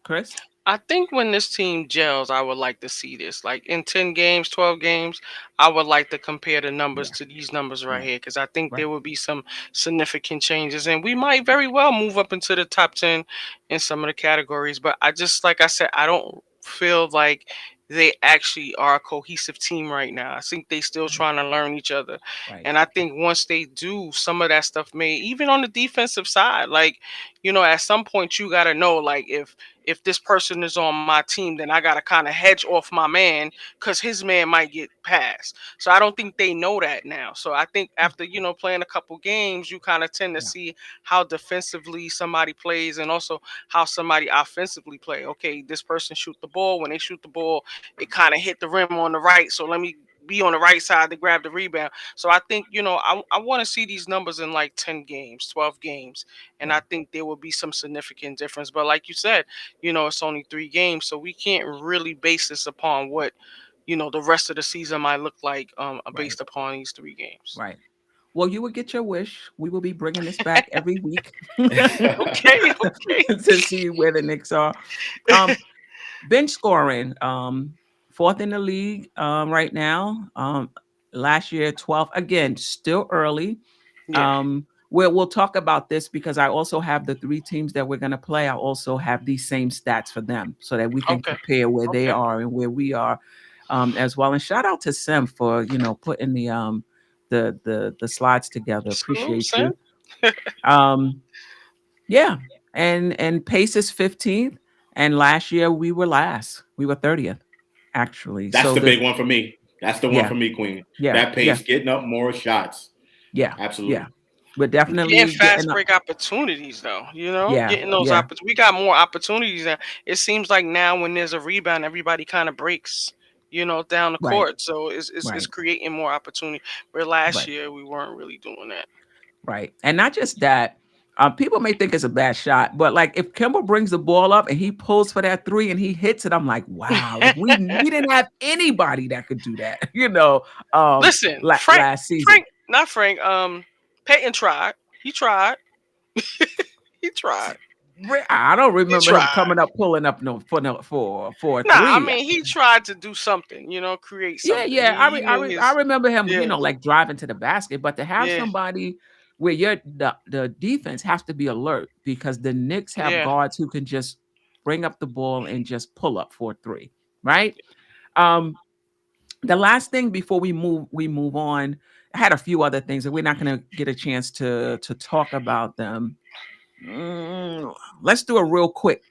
Chris? I think when this team gels, I would like to see this. Like in 10 games, 12 games, I would like to compare the numbers Yeah. to these numbers right Right. here because I think Right. there will be some significant changes and we might very well move up into the top 10 in some of the categories. But I just, like I said, I don't feel like they actually are a cohesive team right now. I think they still Right. trying to learn each other. Right. And I think once they do, some of that stuff may, even on the defensive side, like, at some point you got to know, like, if this person is on my team, then I gotta kind of hedge off my man because his man might get passed. So I don't think they know that now. So I think after playing a couple games, you kind of tend to Yeah. see how defensively somebody plays and also how somebody offensively play. Okay, this person shoot the ball. When they shoot the ball, it kind of hit the rim on the right. So let me be on the right side to grab the rebound. So I think, I want to see these numbers in like 10 games, 12 games. And Yeah. I think there will be some significant difference. But like you said, it's only 3 games. So we can't really base this upon what, the rest of the season might look like Right. based upon these 3 games. Right. Well, you will get your wish. We will be bringing this back every week Okay, okay. to see where the Knicks are. Um, Bench scoring, fourth in the league right now. Last year, 12th. Again, still early. Yeah. We'll talk about this because I also have the 3 teams that we're going to play. I also have these same stats for them so that we can Okay. compare where they Okay. are and where we are as well. And shout out to Sim for putting the slides together. Salute, Appreciate Sam. you. Um, yeah, and Pace is 15th, and last year we were last. We were 30th, actually. That's So the big one for me. That's the one yeah, for me, Queen. yeah, That yeah, pace, getting up more shots. yeah, yeah. Absolutely. We're Getting definitely getting fast up. break opportunities though, Yeah, getting those yeah, opportunities. We got more opportunities now. It seems like now when there's a rebound, everybody kind of breaks, down the right, court. So it's right, creating more opportunity. Where last right, year we weren't really doing that. right. And not just that. People may think it's a bad shot, but like if Kimball brings the ball up and he pulls for that 3 and he hits it, I'm like, wow, like we didn't have anybody that could do that, Listen, last season. Not Frank. Peyton tried. He tried. He tried. I don't He remember him tried. coming up, pulling up for a Nah, I 3. mean he tried to do something. Create Yeah, something. yeah. He knew I his. remember him, Yeah. like driving to the basket, but to have Yeah. somebody where the defense has to be alert because the Knicks have Yeah. guards who can just bring up the ball and just pull up for a 3, right? Um, the last thing before we move on, I had a few other things and we're not going to get a chance to talk about them. Let's do a real quick.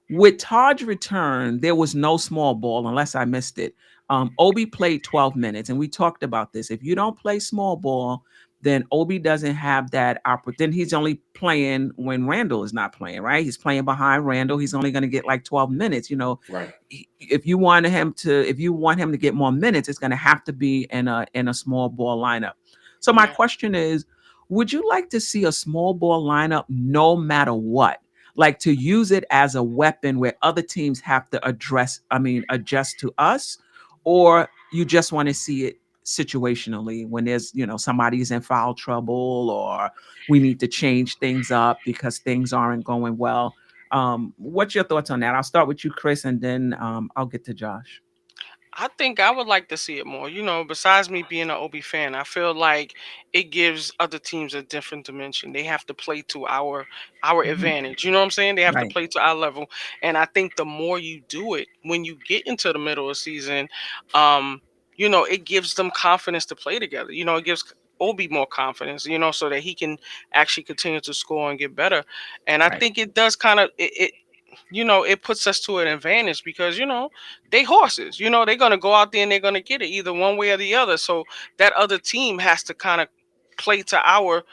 With Todd's return, there was no small ball unless I missed it. Obi played 12 minutes, and we talked about this. If you don't play small ball, then Obi doesn't have that opportunity. Then he's only playing when Randall is not playing, right? He's playing behind Randall. He's only going to get like 12 minutes. Right. If you want him to get more minutes, it's going to have to be in a small ball lineup. So my Yeah. question is, would you like to see a small ball lineup no matter what? Like to use it as a weapon where other teams have to adjust to us, or you just want to see it situationally when there's, somebody's in foul trouble or we need to change things up because things aren't going well. What's your thoughts on that? I'll start with you, Chris, and then I'll get to Josh. I think I would like to see it more. Besides me being an Obi fan, I feel like it gives other teams a different dimension. They have to play to our Mhm. advantage. You know what I'm saying? They have to Right, play to our level. And I think the more you do it, when you get into the middle of the season, um, it gives them confidence to play together. It gives Obi more confidence, so that he can actually continue to score and get better. And I right, think it does kind of it puts us to an advantage because they horses. They're gonna go out there and they're gonna get it either one way or the other. So that other team has to kind of play to our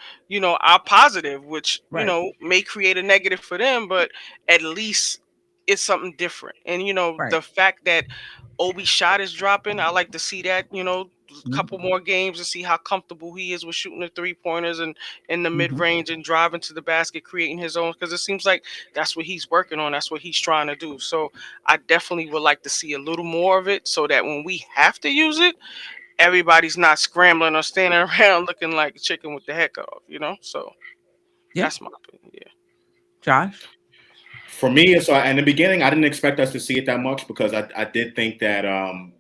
positive, which right, may create a negative for them, but at least it's something different. And right. the fact that Obi's shot is dropping, I like to see that. A couple more games to see how comfortable he is with shooting the 3 pointers and in the mid Mm-hmm. range and driving to the basket, creating his own. Because it seems like that's what he's working on. That's what he's trying to do. So I definitely would like to see a little more of it, so that when we have to use it, everybody's not scrambling or standing around looking like a chicken with the heck off. So Yeah, that's my opinion. Yeah. Josh. For me, so in the beginning, I didn't expect us to see it that much because I did think that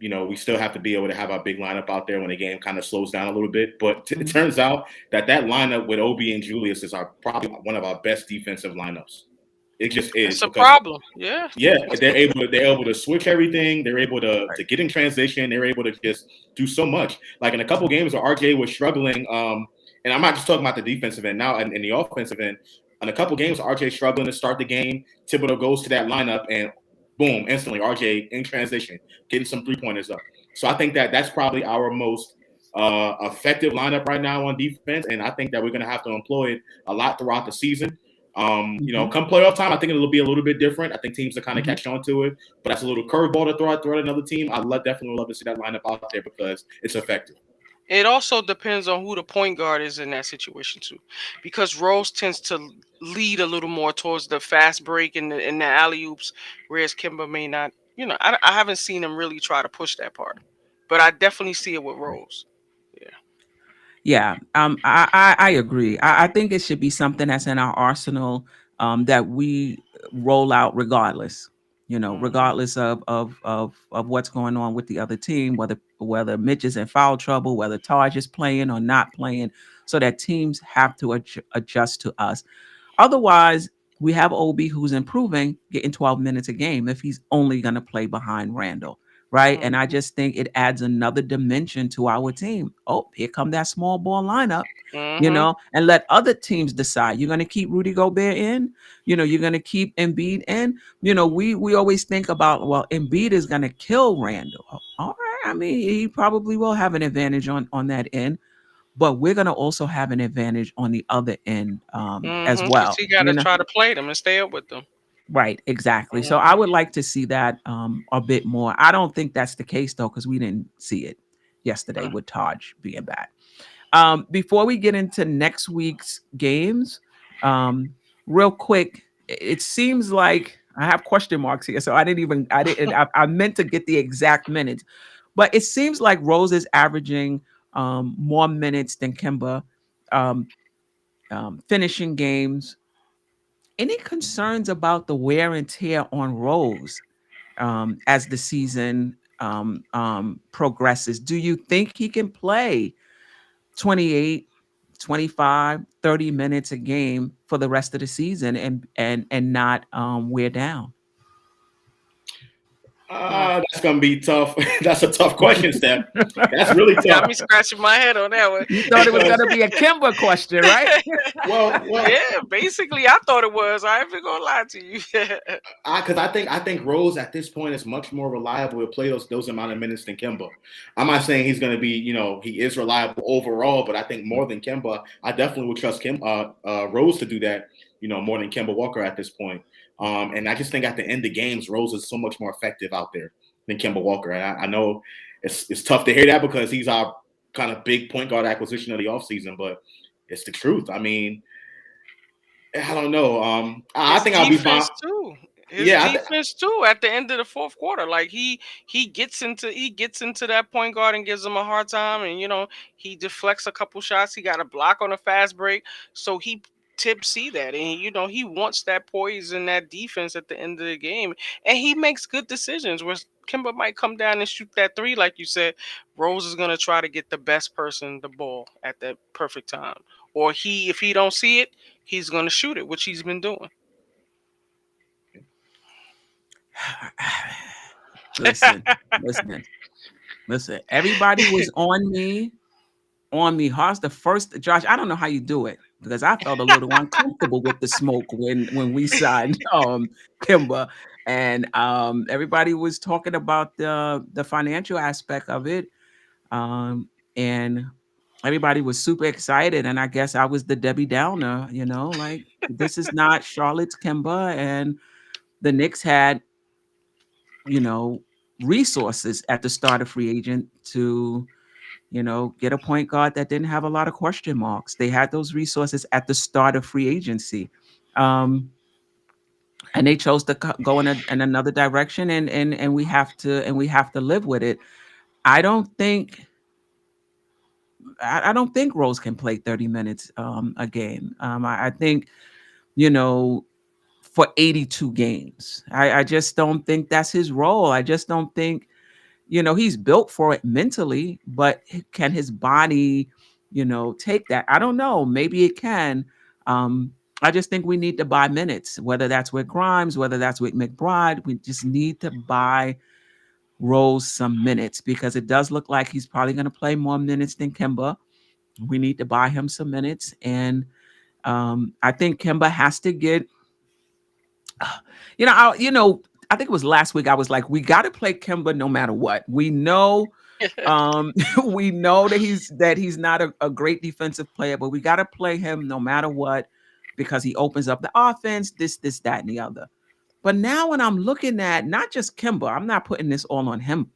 we still have to be able to have our big lineup out there when the game kind of slows down a little bit. But it Mhm. turns out that lineup with Obi and Julius is probably one of our best defensive lineups. It just is That's a because problem. Yeah. yeah, they're able to switch everything. They're able to get in transition. They're able to just do so much. Like in a couple games where RJ was struggling, and I'm not just talking about the defensive end now and in the offensive end. in a couple games, RJ struggling to start the game. Thibodeau goes to that lineup and boom, instantly RJ in transition, getting some 3 pointers up. So I think that that's probably our most effective lineup right now on defense, and I think that we're going to have to employ it a lot throughout the season. Mhm. Come playoff time, I think it'll be a little bit different. I think teams are kind of Mhm. catch on to it, but that's a little curveball to throw at another team. Definitely love to see that lineup out there because it's effective. It also depends on who the point guard is in that situation too, because Rose tends to lead a little more towards the fast break and the alley oops, whereas Kimba may not. I haven't seen him really try to push that part, but I definitely see it with Rose. Yeah. Yeah, I agree. I think it should be something that's in our arsenal, that we roll out regardless. Hmm. Regardless of what's going on with the other team, whether Mitch is in foul trouble, whether Taj is playing or not playing, so that teams have to adjust to us. Otherwise, we have Obi who's improving, getting 12 minutes a game if he's only going to play behind Randall, right? And I Hmm. just think it adds another dimension to our team. Oh, here come that small ball lineup, Hmm. and let other teams decide. You're going to keep Rudy Gobert in, you're going to keep Embiid in. We always think about, well, Embiid is going to kill Randall. All right, I mean, he probably will have an advantage on that end, but we're going to also have an advantage on the other end, as Because well. he got to try to play them and stay up with them. Right, exactly. So I Hmm. would like to see that a bit more. I don't think that's the case though, because we didn't see it yesterday with Taj being back. Before we get into next week's games, um, real quick, it seems like I have question marks here, so I meant to get the exact minutes, but it seems like Rose is averaging more minutes than Kimba, um, finishing games. Any concerns about the wear and tear on Rose, as the season progresses? Do you think he can play 28, 25, 30 minutes a game for the rest of the season and not wear down? Hmm. That's gonna be tough. That's a tough question, Steph. That's really Got tough me scratching my head on that one. You thought it was going because to be a Kimba question, right? well, Yeah, basically, I thought it was. I ain't even gonna lie to you. because I think Rose at this point is much more reliable to play those amount of minutes than Kimba. I'm not saying he's going to be, he is reliable overall, but I think more than Kimba, I definitely would trust Rose to do that, more than Kimba Walker at this point. And I just think at the end of games, Rose is so much more effective out there than Kimba Walker. And I know it's tough to hear that because he's our kind of big point guard acquisition of the offseason, but it's the truth. I mean, I don't know. I His think I'll be fine. defense too. His Yeah, defense too. At the end of the fourth quarter, like he gets into that point guard and gives him a hard time, and he deflects a couple shots. He got a block on a fast break, so he Tibbs see that, and he wants that poise and that defense at the end of the game, and he makes good decisions. Where Kimber might come down and shoot that three, like you said, Rose is gonna try to get the best person the ball at that perfect time, or if he don't see it, he's gonna shoot it, which he's been doing. Listen, listen, listen. Everybody was on me. How's the first, Josh? I don't know how you do it because I felt a little uncomfortable with the smoke when we signed Kimba, and everybody was talking about the financial aspect of it, and everybody was super excited, and I guess I was the Debbie Downer, like this is not Charlotte's Kimba, and the Knicks had you know resources at the start of free agent to get a point guard that didn't have a lot of question marks. They had those resources at the start of free agency. Um, and they chose to go in another direction, and we have to live with it. I don't think I don't think Rose can play 30 minutes a game. I think, you know, for 82 games. I just don't think that's his role. I just don't think, he's built for it mentally, but can his body, take that? I don't know. Maybe it can. I just think we need to buy minutes, whether that's with Grimes, whether that's with McBride. We just need to buy Rose some minutes because it does look like he's probably going to play more minutes than Kemba. We need to buy him some minutes, and I think Kemba has to get, I think it was last week. I was like, we got to play Kemba no matter what. We know, we know that he's not a great defensive player, but we got to play him no matter what because he opens up the offense. This, that, and the other. But now when I'm looking at not just Kimba, I'm not putting this all on him.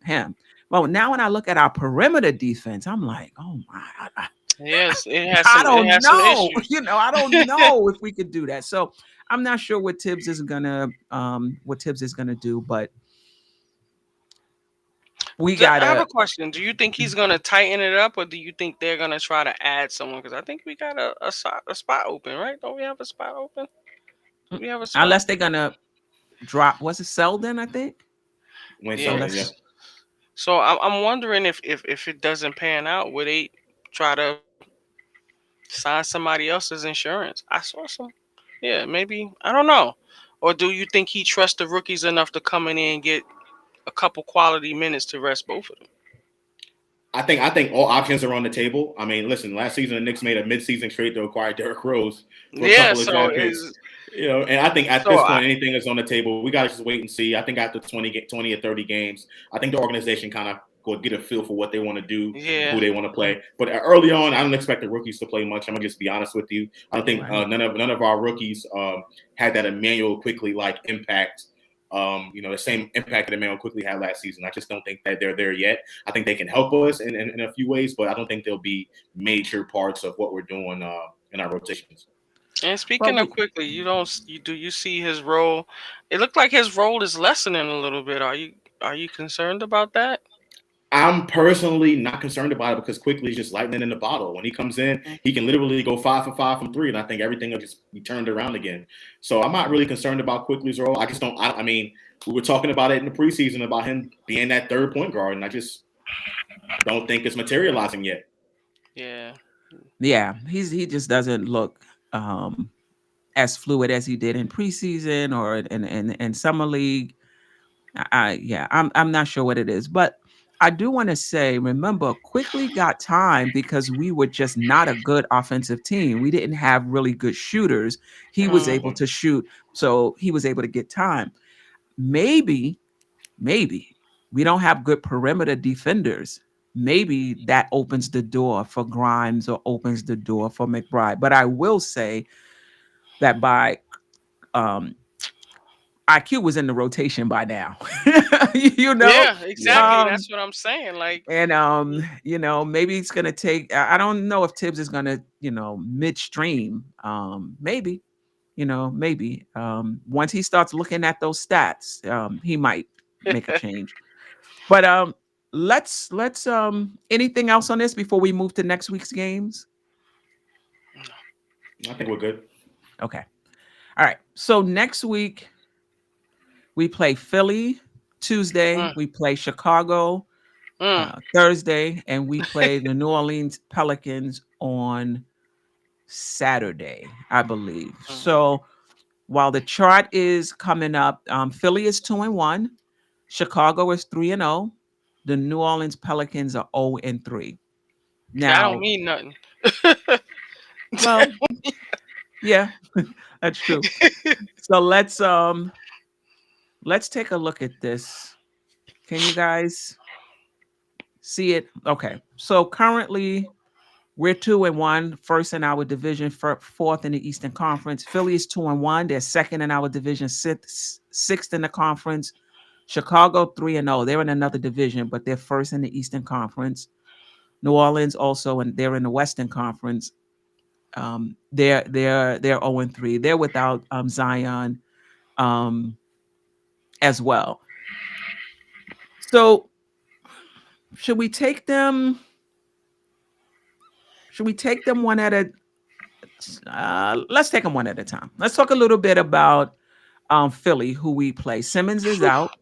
But now when I look at our perimeter defense, I'm like, oh my, Yes, I it don't has some know. issues. I don't know if we could do that. So I'm not sure what Tibbs is gonna do, but we I have a gotta. question. Do you think he's gonna tighten it up, or do you think they're gonna try to add someone? Because I think we got a spot open, right? Don't we have a spot open? Do we have a spot? Unless they're gonna drop, was it Selden? I think. Wayne Yeah. Selden, yeah. Unless So I'm wondering if it doesn't pan out, would they try to sign somebody else's insurance? I saw some. Yeah, maybe I don't know. Or do you think he trusts the rookies enough to come in and get a couple quality minutes to rest both of them? I think all options are on the table. I mean, listen, last season the Knicks made a midseason trade to acquire Derrick Rose for a Yeah. couple of So draft picks. is And I think at so this I point anything is on the table. We gotta just wait and see. I think after 20 or 30 games, I think the organization kind of will get a feel for what they want to do, who yeah. they want to play. But early on, I don't expect the rookies to play much. I'm gonna just be honest with you. I don't think right. none of our rookies had that Emmanuel quickly like impact. The same impact that Emmanuel quickly had last season. I just don't think that they're there yet. I think they can help us in a few ways, but I don't think they'll be major parts of what we're doing in our rotations. And Well, speaking of quickly, do you see his role? It looked like his role is lessening a little bit. Are you concerned about that? I'm personally not concerned about it because quickly is just lightning in the bottle. When he comes in, Mm. he can literally go 5 for 5 from three, and I think everything will just be turned around again. So I'm not really concerned about Quickly's role. I just don't. I mean, we were talking about it in the preseason about him being that third point guard, and I just don't think it's materializing yet. Yeah. Yeah, he just doesn't look as fluid as he did in preseason or in summer league. I'm not sure what it is, but I do want to say, remember, quickly got time because we were just not a good offensive team. We didn't have really good shooters. He was able Hmm. to shoot, so he was able to get time. Maybe, maybe we don't have good perimeter defenders. Maybe that opens the door for Grimes or opens the door for McBride. But I will say that by um, IQ was in the rotation by now. you know, Yeah, Yeah, exactly. um, That's what I'm saying. Like, and maybe it's gonna take. I don't know if Tibbs is gonna, midstream. Maybe, maybe. Once he starts looking at those stats, he might make a change. But let's anything else on this before we move to next week's games? I think we're good. Okay. All right. So next week we play Philly Tuesday, mm, we play Chicago mm, Thursday, and we play the New Orleans Pelicans on Saturday, I believe. mm. So while the chart is coming up, Philly is 2-1, Chicago is 3-0, the New Orleans Pelicans are 0-3. That don't Now, mean nothing. well, yeah, that's true. So let's take a look at this. Can you guys see it? Okay. So currently we're 2-1, first in our division, fourth in the Eastern Conference. Philly is 2-1. They're second in our division, sixth in the conference. Chicago 3-0. They're in another division, but they're first in the Eastern Conference. New Orleans also, and they're in the Western Conference. They're 0-3. They're without Zion um, as well. So should we take them? Should we take them one at a? Let's take them one at a time. Let's talk a little bit about Philly, who we play. Simmons is out.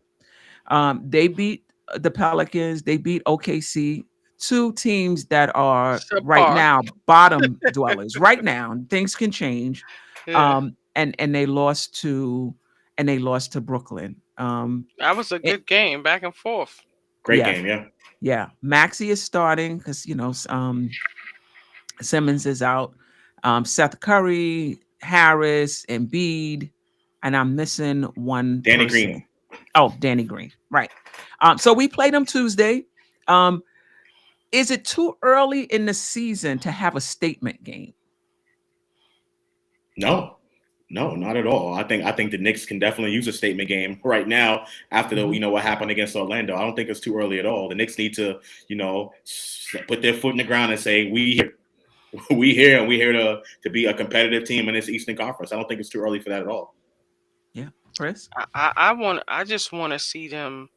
They beat the Pelicans. They beat OKC, two teams that are right Subpar. now bottom dwellers. Right now, things can change. Yeah, And they lost to Brooklyn. that was a It, good game, back and forth. Great yeah, game, yeah. yeah. Maxey is starting because Simmons is out. Seth Curry, Harris, Embiid, and I'm missing one Danny person. Green. Oh, Danny Green. Right. So we played them Tuesday. Um, is it too early in the season to have a statement game? No, no, not at all. I think the Knicks can definitely use a statement game right now after the Mhm. what happened against Orlando. I don't think it's too early at all. The Knicks need to put their foot in the ground and say we here, we here, and we here to be a competitive team in this Eastern Conference. I don't think it's too early for that at all. Yeah, Chris. I just want to see them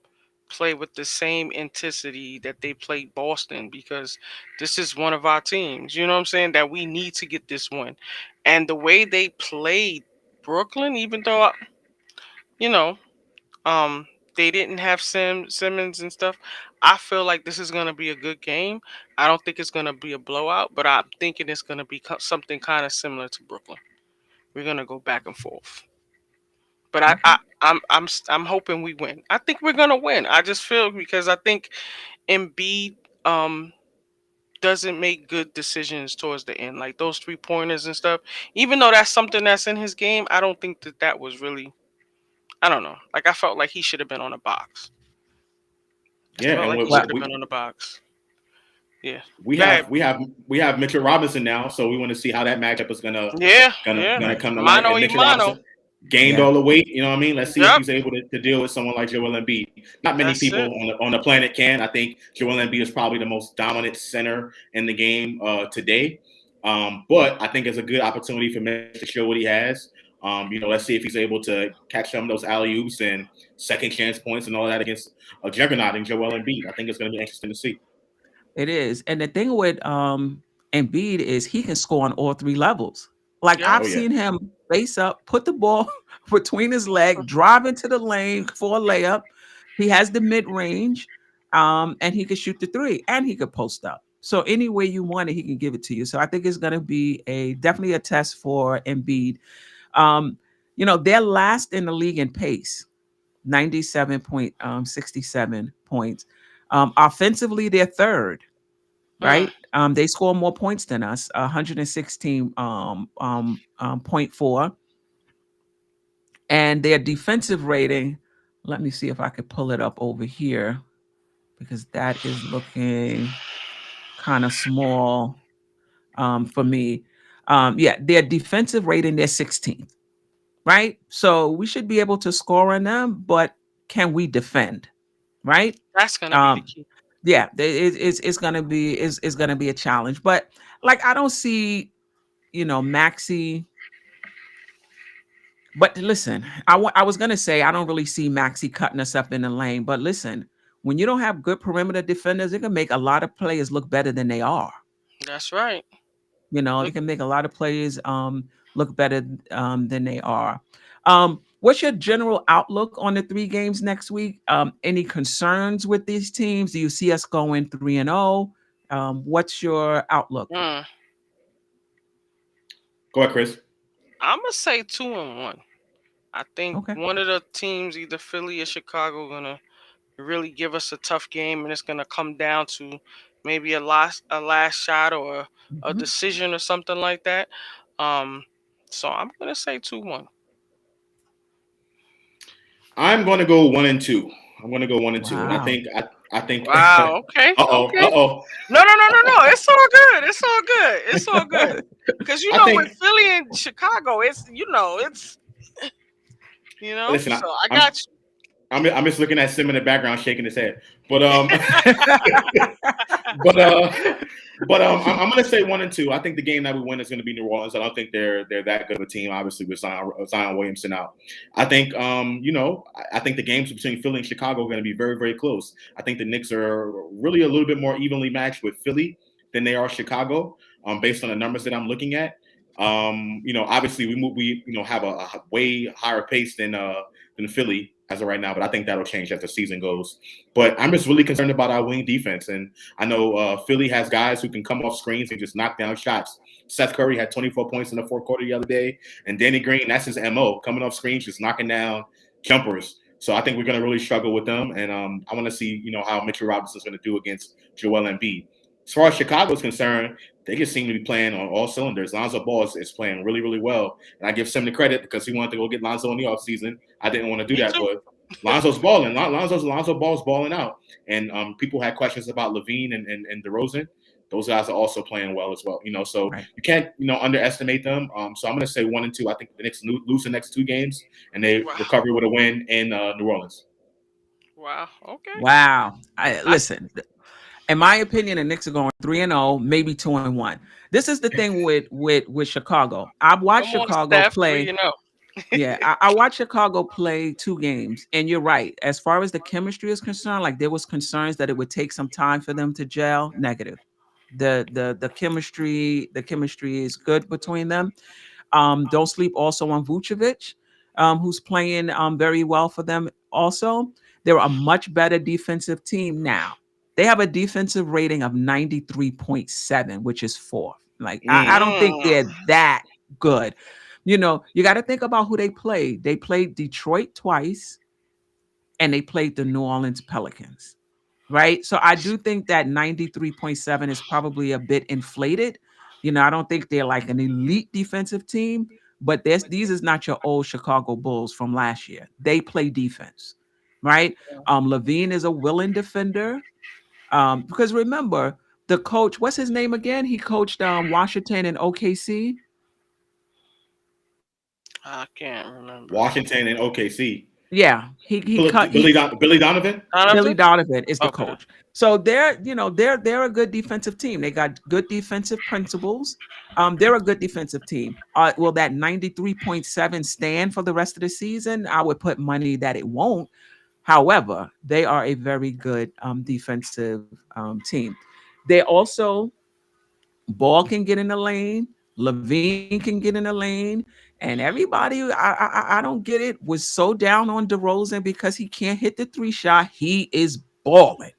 play with the same intensity that they played Boston, because this is one of our teams. You know what I'm saying? That we need to get this one. And the way they played Brooklyn, even though you know, um they didn't have Simmons and stuff, I feel like this is gonna be a good game. I don't think it's gonna be a blowout, but I'm thinking it's gonna be something kind of similar to Brooklyn. We're gonna go back and forth. But Okay. I'm hoping we win. I think we're gonna win. I just feel, because I think Embiid um doesn't make good decisions towards the end, like those 3 pointers and stuff. Even though that's something that's in his game, I don't think that was really. I don't know. Like, I felt like he should have been on the box. I Yeah, felt and like he Well, should have been on the box. Yeah. we Go ahead. have we have we have Mitchell Robinson now, so we want to see how that matchup is gonna Yeah. gonna Yeah. gonna right. come to light. Mano And y Mitchell mano. Robinson gained Yeah. all the weight. You know what I mean? Let's see if Yep. he's able to deal with someone like Joel Embiid. Not many That's people it. on the planet can. I think Joel Embiid is probably the most dominant center in the game today. But I think it's a good opportunity for Mitch to show what he has. Let's see if he's able to catch some of those alley oops and second chance points and all that against a juggernaut in Joel Embiid. I think it's going to be interesting to see. It is. And the thing with Embiid is he can score on all three levels. Like Yep. I've Oh yeah, seen him face up, put the ball between his leg, drive into the lane for a layup. He has the mid range, and he can shoot the three, and he could post up. So any way you want it, he can give it to you. So I think it's going to be a definitely a test for Embiid. Um, they're last in the league in pace, 97.67 points. Offensively, they're third, Mm, right? They score more points than us, 116 point four, and their defensive rating. Let me see if I could pull it up over here because that is looking kind of small for me. Yeah, their defensive rating, they're 16th, right? So we should be able to score on them, but can we defend, right? that's gonna be the Um, key. yeah, it's gonna be is gonna be a challenge. But like I don't see, Maxi. But listen, I was gonna say I don't really see Maxi cutting us up in the lane. But listen, when you don't have good perimeter defenders, it can make a lot of players look better than they are. That's right. It Look, can make a lot of players look better than they are. What's your general outlook on the three games next week? Any concerns with these teams? Do you see us going 3-0? What's your outlook? mm, go ahead, Chris. I'm gonna say 2-1. I think Okay. one of the teams, either Philly or Chicago, gonna really give us a tough game, and it's gonna come down to maybe a last shot, or a Mhm. decision, or something like that. Um, so I'm gonna say 2-1. I'm going to go 1-2. I'm going to go 1-2, and I Wow. think I think. Wow. Okay. Uh Okay. oh. No, no, no, no, no. It's all good. It's all good. It's all good. Because I with think. Philly and Chicago, it's Listen, So I I'm got you. I'm just looking at Sim in the background shaking his head, but but I'm going to say 1-2. I think the game that we win is going to be New Orleans. I don't think they're that good of a team. Obviously, with Zion Williamson out, I think I think the games between Philly and Chicago are going to be very, very close. I think the Knicks are really a little bit more evenly matched with Philly than they are Chicago, based on the numbers that I'm looking at. Obviously we have a way higher pace than Philly as of right now, but I think that'll change as the season goes. But I'm just really concerned about our wing defense, and I know Philly has guys who can come off screens and just knock down shots. Seth Curry had 24 points in the fourth quarter the other day, and Danny Green, that's his MO, coming off screens, just knocking down jumpers. So I think we're going to really struggle with them, and I want to see how Mitchell Robinson's going to do against Joel Embiid. as far as Chicago's concerned, they just seem to be playing on all cylinders. Lonzo Ball is playing really, really well. And I give Sim the credit because he wanted to go get Lonzo in the offseason. I didn't want to do Me that, too. but Lonzo's balling. Lonzo Ball's balling out. And people had questions about Levine and DeRozan. Those guys are also playing well as well. So Right. you can't, underestimate them. So I'm going to say 1-2. I think the Knicks lose the next 2 games, and they Wow. recover with a win in New Orleans. Wow. Okay. Wow. I Listen, in my opinion, the Knicks are going 3-0, maybe 2-1. This is the thing with Chicago. I've watched come on, Chicago Steph. play. 3-0. Yeah, I watched Chicago play 2 games, and you're right. As far as the chemistry is concerned, like there was concerns that it would take some time for them to gel. Negative. The chemistry is good between them. Don't sleep also on Vucevic, who's playing very well for them. Also, they're a much better defensive team now. They have a defensive rating of 93.7, which is fourth. Like I don't think Mm. they're that good. You got to think about who they played. They played Detroit twice, and they played the New Orleans Pelicans. Right. So I do think that 93.7 is probably a bit inflated. I don't think they're like an elite defensive team, but these is not your old Chicago Bulls from last year. They play defense. Right. Levine is a willing defender. Because remember, the coach, what's his name again? He coached Washington and OKC. I can't remember. Washington and OKC. Yeah, he cut he Billy Donovan. Billy Donovan? Donovan is the Okay. coach. So they're a good defensive team. They got good defensive principles. They're a good defensive team. Will that 93.7 stand for the rest of the season? I would put money that it won't. However, they are a very good defensive team. They also Ball can get in the lane. Levine can get in the lane. And everybody, I don't get it, was so down on DeRozan because he can't hit the 3 shot. He is balling.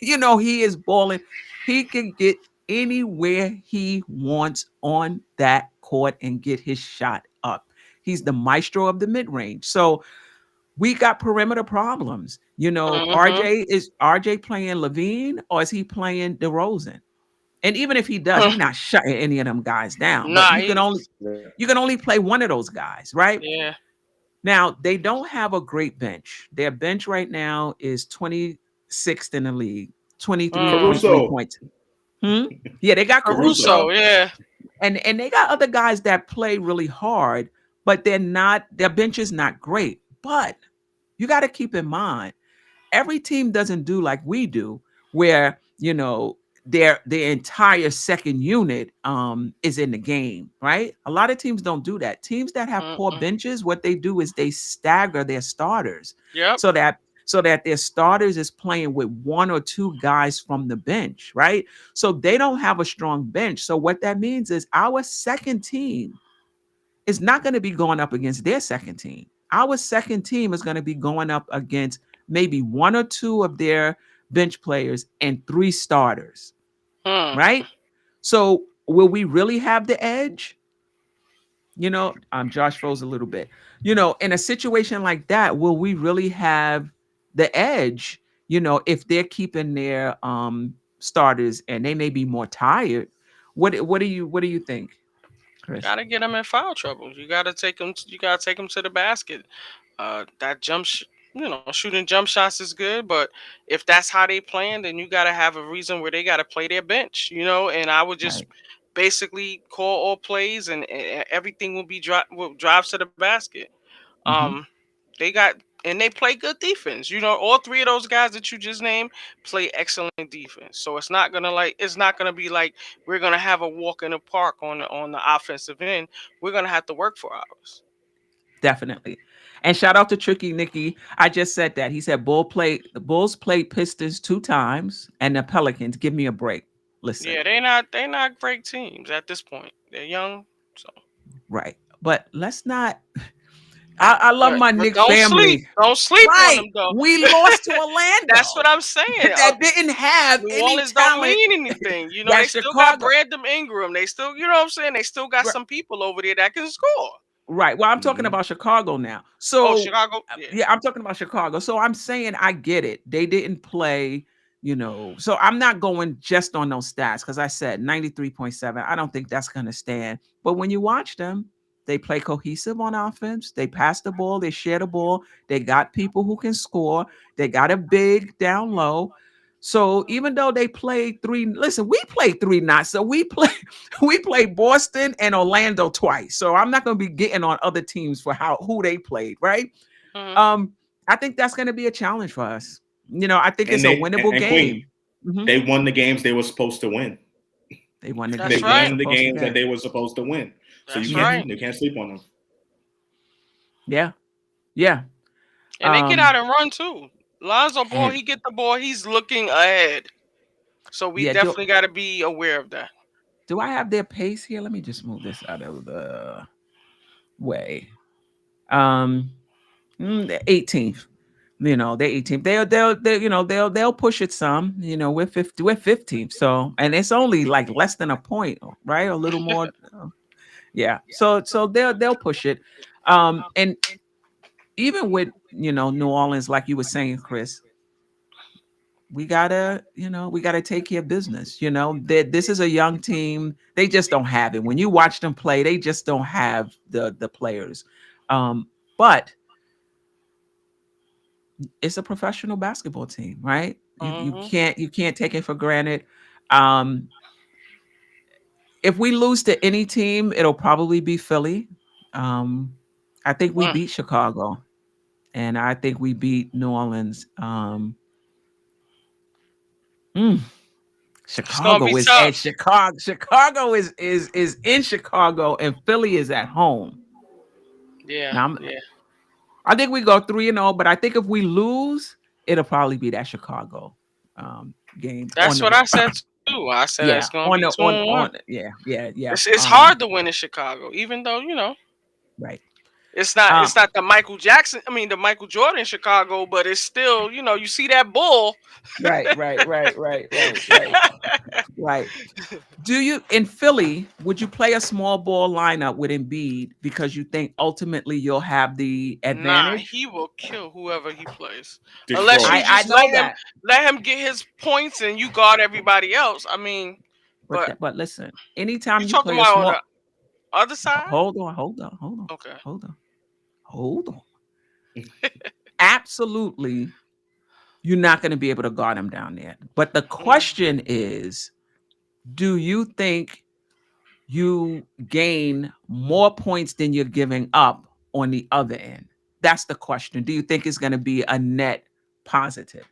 He is balling. He can get anywhere he wants on that court and get his shot up. He's the maestro of the mid range. So we got perimeter problems. Mm-hmm. RJ playing Levine or is he playing DeRozan? And even if he does, he's not shutting any of them guys down. But Nah, you can he. only play one of those guys, right? Yeah. Now they don't have a great bench. Their bench right now is 26th in the league, Mm. 23.3 Caruso. points. Hmm? Yeah, they got Caruso. Caruso. Caruso, Yeah. and they got other guys that play really hard, but their bench is not great. But you got to keep in mind every team doesn't do like we do, where their entire second unit is in the game, right? A lot of teams don't do that. Teams that have poor Mm-mm. benches, what they do is they stagger their starters Yep. so that their starters is playing with one or two guys from the bench, right? So they don't have a strong bench. So what that means is our second team is not going to be going up against their second team. Our second team is going to be going up against maybe one or two of their bench players and three starters, Hmm. right? So will we really have the edge? Josh froze a little bit. In a situation like that, will we really have the edge? If they're keeping their starters and they may be more tired. What do you think, Chris? Gotta get him in foul trouble. You gotta take him. You gotta take him to the basket. That shooting jump shots is good, but if that's how they playing, then you gotta have a reason where they gotta play their bench. And I would just Right. basically call all plays, and everything will be drives to the basket. Hmm. Um, they got and they play good defense. All three of those guys that you just named play excellent defense. So it's not gonna be like we're gonna have a walk in the park on the offensive end. We're gonna have to work for ours. Definitely. And shout out to Tricky Nicky. I just said that. He said the Bulls played Pistons 2 times and the Pelicans. Give me a break. Listen, Yeah, they not great teams at this point. They're young, so right. But let's not I love my but Nick don't sleep. family. Don't sleep on Right. them though. We lost to That's what Orlando I'm saying. that didn't have New any Orleans don't talent mean anything. They that still got Chicago. Brandon Ingram. They still, you know what I'm saying? They still got Right. some people over there that can score. Right. Well, I'm talking Mhm. about Chicago now. Oh, So Chicago. Yeah. yeah, I'm talking about Chicago. So I'm saying I get it. They didn't play So I'm not going just on those stats because I said 93.7. I don't think that's going to stand. But when you watch them, they play cohesive on offense. They pass the ball. They share the ball. They got people who can score. They got a big down low. So even though they played three, listen, we played three knots. So we played Boston and Orlando twice. So I'm not going to be getting on other teams for who they played, right? Mhm. Um, I think that's going to be a challenge for us. I think it's And a they winnable and Queen, game. Mhm. they won the games they were supposed to win. They won the They That's games they were right. won the supposed to games that get. they were supposed to win. So That's Yeah, right. you can't sleep on them. yeah, yeah. And they get out Um, and run too. Lonzo Ball, and he get the ball, he's looking ahead. So we yeah, definitely got to be aware of that. do I have their pace here? Let me just move this out of the way. Um, the 18th. They're 18th. They'll push it some. We're 50. We're 15th. So, and it's only like less than a point, right? A little more. Yeah. So they'll push it. And even with New Orleans, like you were saying, Chris, we gotta take care of business. This is a young team. They just don't have it. When you watch them play, they just don't have the players. But it's a professional basketball team, right? You Hmm. can't take it for granted. Um, if we lose to any team, it'll probably be Philly. Um, I think we beat Chicago, and I think we beat New Orleans. Mm, It's gonna be Chicago is at tough. Chicago. Chicago is in Chicago, and Philly is at home. Yeah, Now, yeah. I think we go 3-0, but I think if we lose, it'll probably be that Chicago game on That's the what I road. said too. I said it's Yeah, gonna be on the two and one. yeah. It's hard to win in Chicago, even though Right. it's not Um, it's not the Michael Jackson. I mean the Michael Jordan Chicago, but it's still you see that bull. right. Do you in Philly? Would you play a small ball lineup with Embiid because you think ultimately you'll have the Nah, advantage? he will kill whoever he plays. Unless Destroy. you I just know that, let him get his points and you guard everybody else. I mean, but but but listen, you anytime you talking play a about on the small, other side? hold on, Okay. hold on. Absolutely, you're not going to be able to guard him down there. But the Mm. question is, do you think you gain more points than you're giving up on the other end? That's the question. Do you think it's going to be a net positive?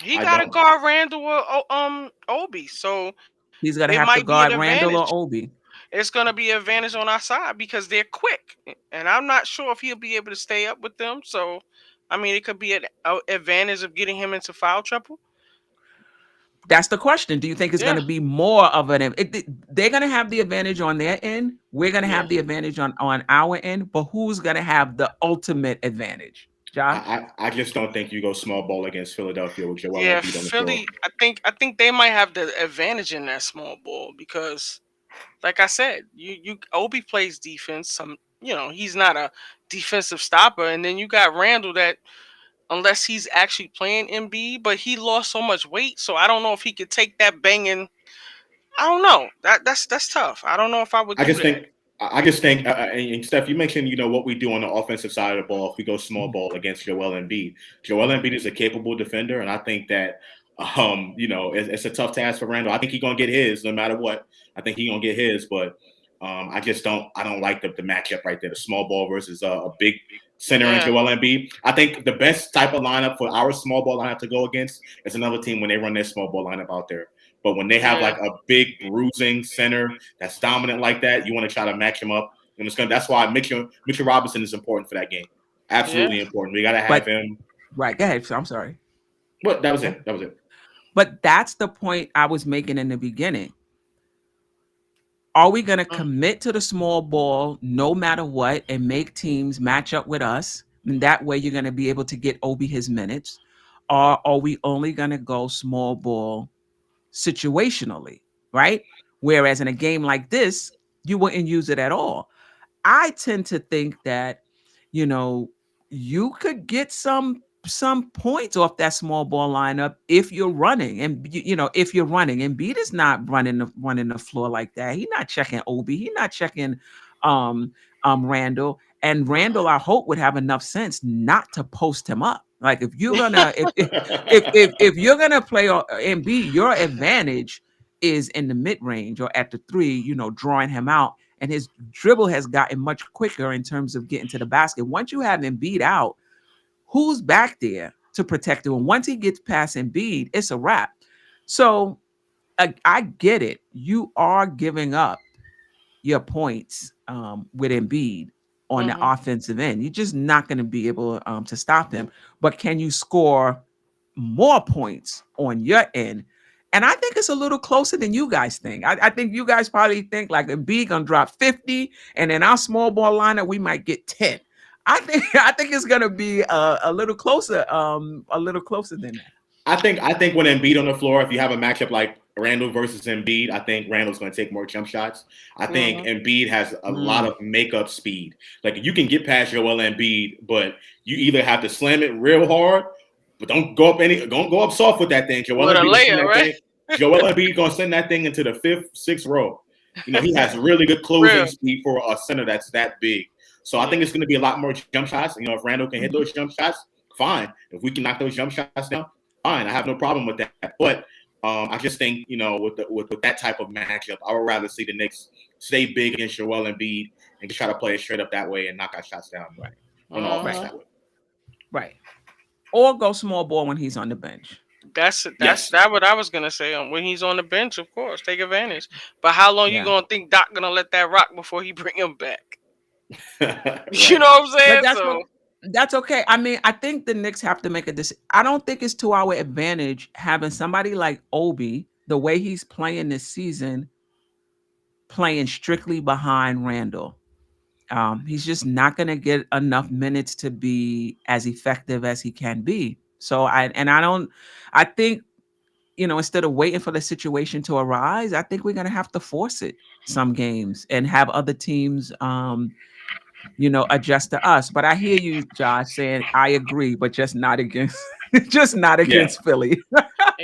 He I got to don't. guard Randall or Obi, so He's it going to have might to be an guard Randall or advantage. Obi. It's gonna be an advantage on our side because they're quick, and I'm not sure if he'll be able to stay up with them. So, I mean, it could be an advantage of getting him into foul trouble. That's the question. Do you think it's going Yeah, to be more of they're going to have the advantage on their end. We're going to yeah. have the advantage on our end, but who's going to have the ultimate advantage? Josh? I just don't think you go small ball against Philadelphia with Joel Yeah, Embiid on the floor. Philly. I think they might have the advantage in that small ball because, like I said, you Obi plays defense. He's not a defensive stopper, and then you got Randall that unless he's actually playing MB, but he lost so much weight, so I don't know if he could take that banging. I don't know. That's tough. I don't know if I would I do just that. think I just think and Steph, you mentioned what we do on the offensive side of the ball if we go small Mhm. ball against Joel Embiid. Joel Embiid is a capable defender, and I think that it's a tough task for Randall. I think he's gonna get his no matter what. I think he's gonna get his, but I don't like the matchup right there. The small ball versus a big center and Yeah, Joel Embiid. I think the best type of lineup for our small ball lineup to go against is another team when they run their small ball lineup out there. But when they have yeah, like a big bruising center that's dominant like that, you want to try to match him up. And that's why Mitchell Robinson is important for that game. yeah. Absolutely important. We gotta have But him. right, go ahead. So I'm sorry. But that was Okay. it. That was it. But that's the point I was making in the beginning. Are we going to Mm. commit to the small ball no matter what and make teams match up with us? And that way you're going to be able to get Obi his minutes. Or are we only going to go small ball situationally, right? Whereas in a game like this, you wouldn't use it at all. I tend to think that, you know, you could get some some points off that small ball lineup if you're running. And if you're running, and Embiid is not running the floor like that. He's not checking Obi. He's not checking um Randall. And Randall, I hope, would have enough sense not to post him up. Like, if you're gonna if you're gonna play Embiid, your advantage is in the mid range or at the three, drawing him out. And his dribble has gotten much quicker in terms of getting to the basket. Once you have Embiid out, who's back there to protect him? And once he gets past Embiid, it's a wrap. So I get it. You are giving up your points with Embiid on the offensive end. You're just not going to be able to stop him. But can you score more points on your end? And I think it's a little closer than you guys think. I think you guys probably think like Embiid gonna drop 50, and in our small ball lineup we might get 10. I think it's gonna be a little closer than that. I think when Embiid on the floor, if you have a matchup like Randall versus Embiid, I think Randall's going to take more jump shots. I think Embiid has a lot of makeup speed. Like, you can get past Joel Embiid, but you either have to slam it real hard, but don't go up soft with that thing. Joel Embiid going to send that thing into the 5th, 6th row. He has really good closing speed for a center that's that big. So I think it's going to be a lot more jump shots. If Randall can hit those jump shots, fine. If we can knock those jump shots down, fine. I have no problem with that. But I just think, with that type of matchup, I would rather see the Knicks stay big against Joel Embiid and try to play it straight up that way and knock our shots down on offense that way. Right. Or go small ball when he's on the bench. That's what I was gonna say. When he's on the bench, of course, take advantage. But how long you gonna think Doc gonna let that rock before he bring him back? You know what I'm saying? That's okay. I mean, I think the Knicks have to make a decision. I don't think it's to our advantage having somebody like Obi, the way he's playing this season, playing strictly behind Randall. He's just not going to get enough minutes to be as effective as he can be. So I think, instead of waiting for the situation to arise, I think we're going to have to force it some games and have other teams, adjust to us. But I hear you, Josh, saying I agree, but just not against Philly.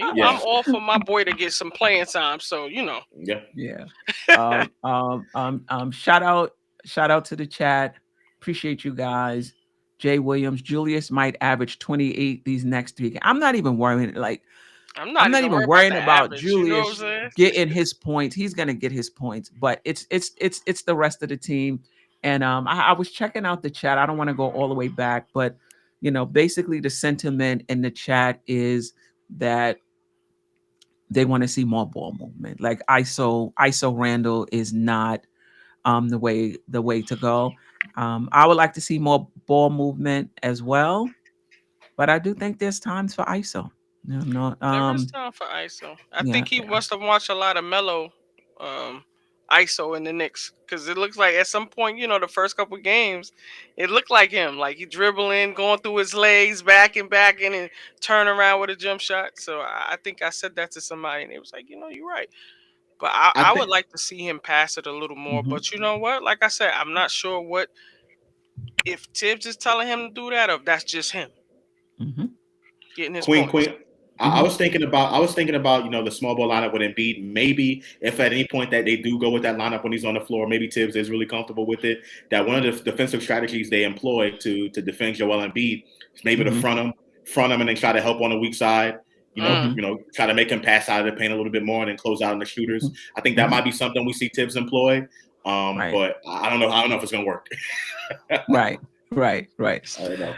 I'm all for my boy to get some playing time. So Yeah. Shout out to the chat. Appreciate you guys. Jay Williams, Julius might average 28 these next 3 games. I'm not even worrying. I'm not even worrying about average, Julius getting his points. He's gonna get his points, but it's the rest of the team. And I was checking out the chat. I don't want to go all the way back, but basically the sentiment in the chat is that they want to see more ball movement. Like ISO Randall is not the way to go. I would like to see more ball movement as well, but I do think there's times for ISO. There is time for ISO. I think he must have watched a lot of Melo ISO in the Knicks, because it looks like at some point, the first couple games, it looked like him, like he dribbling, going through his legs, back and turn around with a jump shot. So I think I said that to somebody, and it was like, you're right. But I would like to see him pass it a little more. But you know what? Like I said, I'm not sure if Tibbs is telling him to do that, or if that's just him getting his points. I was thinking about the small ball lineup with Embiid. Maybe if at any point that they do go with that lineup when he's on the floor, maybe Tibbs is really comfortable with it. That one of the defensive strategies they employ to defend Joel Embiid is maybe to front him, and then try to help on the weak side. Try to make him pass out of the paint a little bit more and then close out on the shooters. I think that might be something we see Tibbs employ. But I don't know if it's gonna work. Right. I don't know.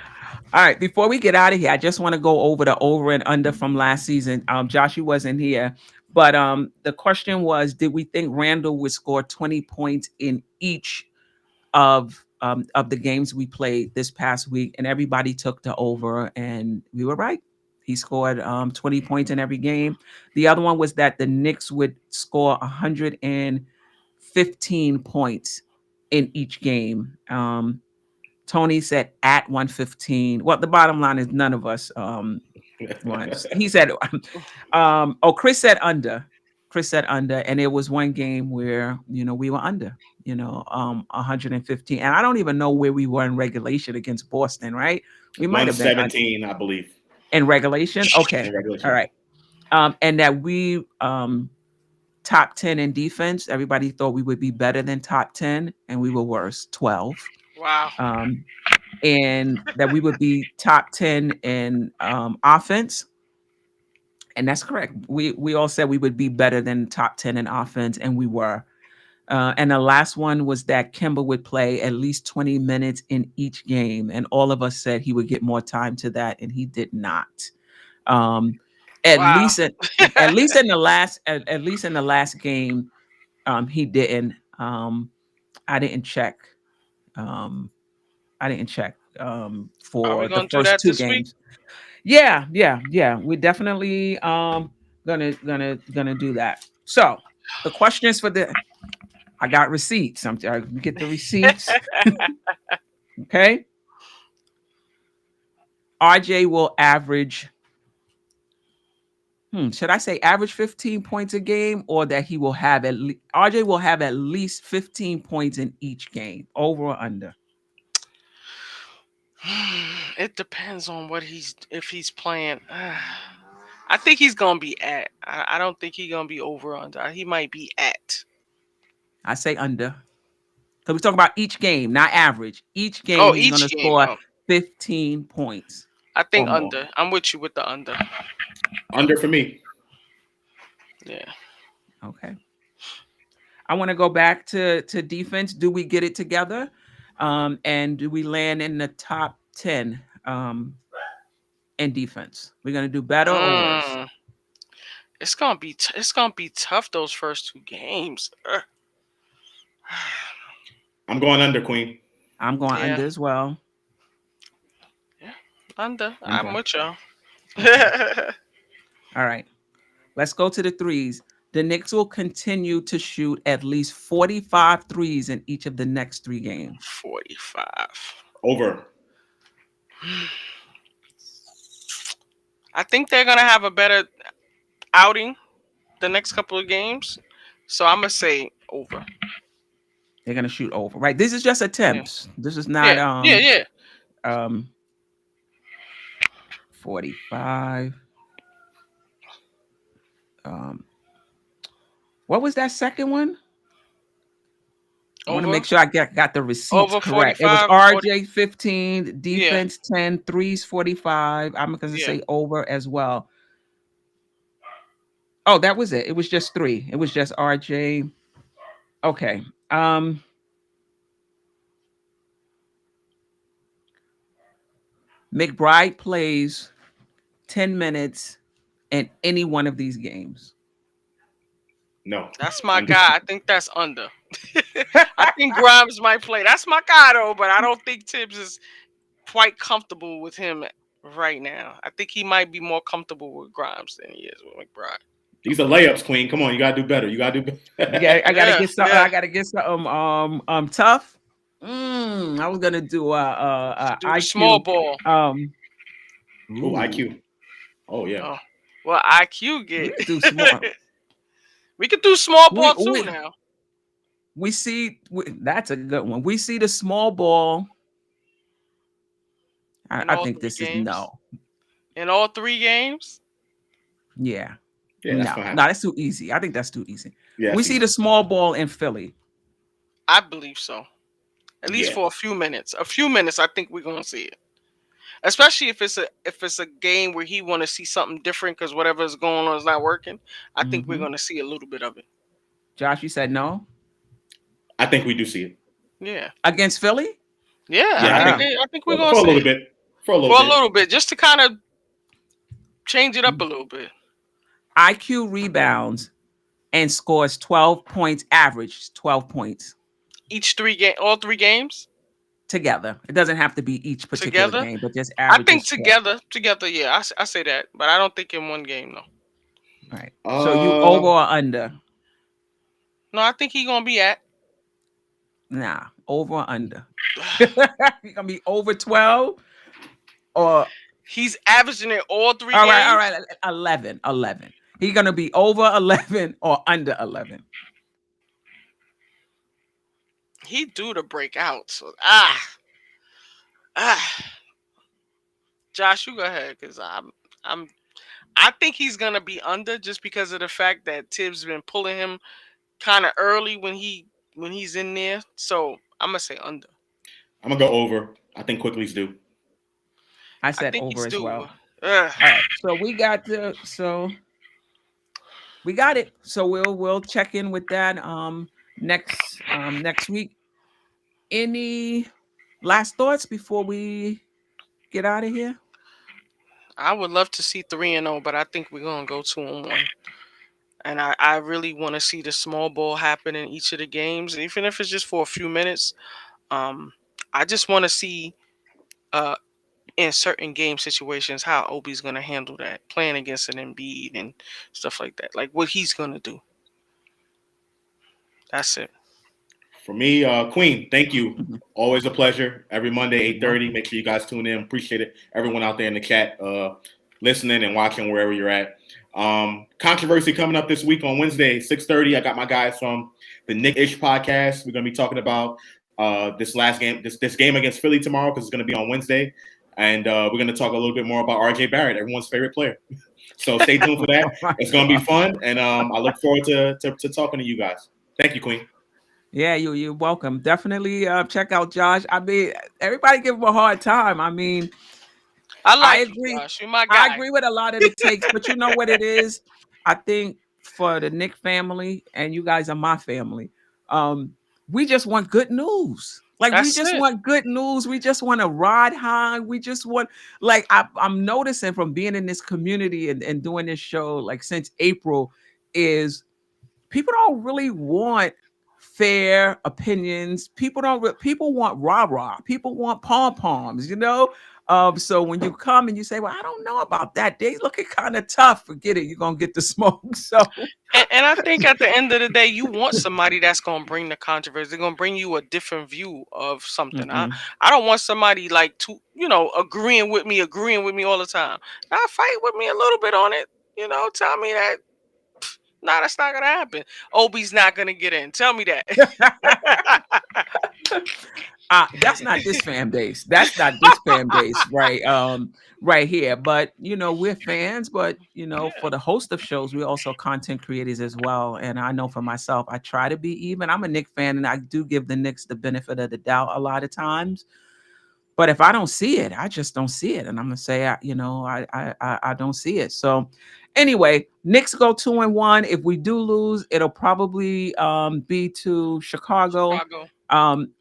All right, before we get out of here, I just want to go over the over and under from last season. Josh, you wasn't here, but the question was, did we think Randall would score 20 points in each of the games we played this past week? And everybody took the over, and we were right. He scored 20 points in every game. The other one was that the Knicks would score 115 points in each game. Tony said at 115. Well, the bottom line is none of us won. He said, Chris said under. Chris said under, and there was one game where we were under, 115, and I don't even know where we were in regulation against Boston. Right? We might have been 117, I believe, in regulation. Okay, in all regulation. right, and that we top 10 in defense. Everybody thought we would be better than top 10, and we were worse, 12. Wow. And that we would be top 10 in offense. And that's correct. We all said we would be better than top 10 in offense, and we were. And the last one was that Kemba would play at least 20 minutes in each game. And all of us said he would get more time to that, and he did not. At Wow. least at least in the last game, he didn't. I didn't check. I didn't check Are we for the gonna do first that two this week? games. Yeah. We're definitely gonna do that. So the question is I got receipts. I get the receipts. Okay. RJ will average. Should I say average 15 points a game, or that he will have RJ will have at least 15 points in each game, over or under? It depends on if he's playing. I think he's gonna be at. I don't think he's gonna be over or under. He might be at. I say under. Because we're talking about each game, not average. Each game Oh, he's going to each game. score Oh, 15 points I or think more. under. I'm with you with the under. Under for me. Yeah. Okay. I want to go back to defense. Do we get it together? And do we land in the top 10 in defense? We're going to do better or worse? It's gonna be tough those first two games. I'm going under, Queen. I'm going Yeah. under as well. Yeah, under. I'm with y'all. All right. Let's go to the threes. The Knicks will continue to shoot at least 45 threes in each of the next 3 games. 45. Over. I think they're gonna have a better outing the next couple of games, so I'm gonna say over. They're gonna shoot over, right? This is just attempts. This is not Yeah. 45. What was that second one? I want to make sure I got the receipts over correct. 45, It was RJ 15, Yeah. defense 10, threes 45. I'm going to Yeah. say over as well. Oh, that was it. It was just 3. It was just RJ. Okay. McBride plays 10 minutes in any one of these games. No. That's my guy. I think that's under. I think Grimes might play. That's my guy though, but I don't think Tibbs is quite comfortable with him right now. I think he might be more comfortable with Grimes than he is with McBride. These are layups, Queen. Come on, you gotta do better. You gotta do better. Yeah, I gotta get something. Yeah. I gotta get something tough. I was gonna do Do the IQ. small ball. Ooh, IQ. Oh yeah. Oh, well, IQ We get. could do small. We could do small ball too now. We see that's a good one. We see the small ball. I think this is no. In all 3 games? Yeah. Yeah, that's No, that's too easy. I think that's too easy. Yeah, we see the small ball in Philly. I believe so. At least for a few minutes. A few minutes, I think we're gonna see it. Especially if it's a game where he want to see something different because whatever is going on is not working. I think we're gonna see a little bit of it. Josh, you said no? I think we do see it. Yeah. Against Philly? Yeah. I think we're gonna for a see little it. bit. For a little bit, just to kind of change it up a little bit. IQ rebounds and scores 12 points, average 12 points. All 3 games? Together. It doesn't have to be each particular game, but just average. I think together, yeah. I say that, but I don't think in one game though. All right. So you over or under? No, I think he's gonna be at. Nah, over or under. He's gonna be over 12 or he's averaging it all 3 games. All right. 11. He gonna be over 11 or under 11? He due to break out. So ah. Josh, you go ahead because I'm I think he's gonna be under just because of the fact that Tibbs been pulling him kind of early when he's in there. So I'm gonna say under. I'm gonna go over. I think Quickly's due. I I said think over he's as due. well. Ugh. All right. So we got it. So we'll check in with that next week. Any last thoughts before we get out of here? I would love to see 3-0, but I think we're gonna go 2-1. And I really want to see the small ball happen in each of the games, even if it's just for a few minutes. Um, I just want to see uh in certain game situations how Obi's gonna handle that playing against an Embiid and stuff like that. Like what he's gonna do. That's it. For me, Queen, thank you. Mhm. Always a pleasure. Every Monday, You're 8:30. welcome. Make sure you guys tune in. Appreciate it. Everyone out there in the chat, listening and watching wherever you're at. Controversy coming up this week on Wednesday, 6:30. I got my guys from the Nick-ish podcast. We're gonna be talking about this last game, this game against Philly tomorrow because it's gonna be on Wednesday, and we're gonna talk a little bit more about RJ Barrett, everyone's favorite player. So stay tuned for that. Oh my It's gonna be God. fun, and I look forward to talking to you guys. Thank you, Queen. Yeah, you're welcome. Definitely check out Josh. I mean, everybody give him a hard time. I mean, I I like you, agree. Josh. You're my I guy. agree with a lot of the takes, but you know what it is? I think for the Nick family, and you guys are my family, um, we just want good news. Like we That's just it. want good news. We just want to ride high. We just want, like, I'm noticing from being in this community and doing this show like since April, is people don't really want fair opinions. People want rah rah. People want pom poms. So when you come and you say, "Well, I don't know about that. They looking kind of tough." Forget it. You're gonna get the smoke. So And I think at the end of the day, you want somebody that's gonna bring the controversy. They're gonna bring you a different view of something. mm-mm. I don't want somebody like to agreeing with me all the time. Now fight with me a little bit on it. Tell me that nah, that's not gonna happen. Obi's not gonna get in. Tell me that. That's not this fan base. That's not this fan base, right? Right here. But we're fans, but Yeah, for the host of shows, we're also content creators as well. And I know for myself, I try to be even. I'm a Knicks fan, and I do give the Knicks the benefit of the doubt a lot of times. But if I don't see it, I just don't see it, and I'm gonna say, I don't see it. So, anyway, Knicks go 2-1. If we do lose, it'll probably be to Chicago. Chicago.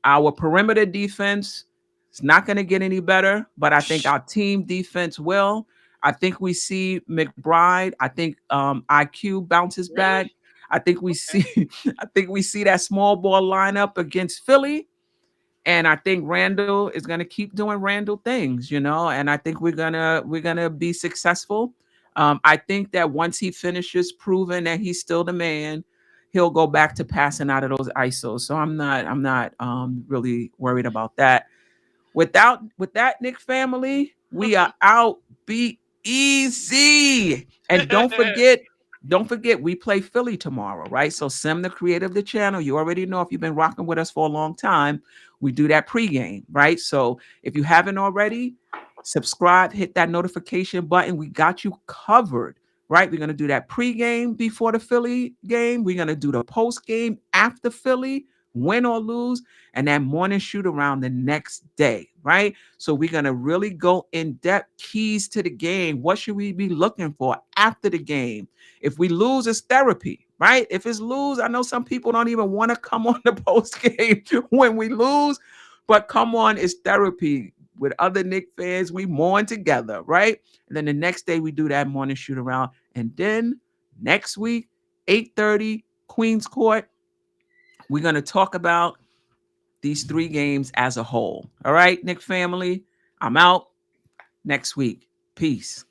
Our perimeter defense is not going to get any better, but I think our team defense will. I think we see McBride. I think IQ bounces Really? back. I think we Okay. see. I think we see that small ball lineup against Philly. And I think Randall is gonna keep doing Randall things, and I think we're gonna be successful. I think that once he finishes proving that he's still the man, he'll go back to passing out of those ISOs. So I'm not really worried about that. With that, Nick family, we are out. Be easy. And don't forget, we play Philly tomorrow, right? So Sim, the creator of the channel, you already know if you've been rocking with us for a long time, we do that pregame, right? So if you haven't already, subscribe, hit that notification button. We got you covered, right? We're gonna do that pregame before the Philly game. We're gonna do the post game after Philly, win or lose, and that morning shoot around the next day, right? So we're gonna really go in depth keys to the game. What should we be looking for after the game? If we lose, it's therapy, right? If it's lose, I know some people don't even want to come on the post game when we lose, but come on, it's therapy. With other Nick fans, we mourn together, right? And then the next day we do that morning shoot around, and then next week, 8:30, Queens Court, we're gonna talk about these three games as a whole. All right, Nick family, I'm out next week. Peace.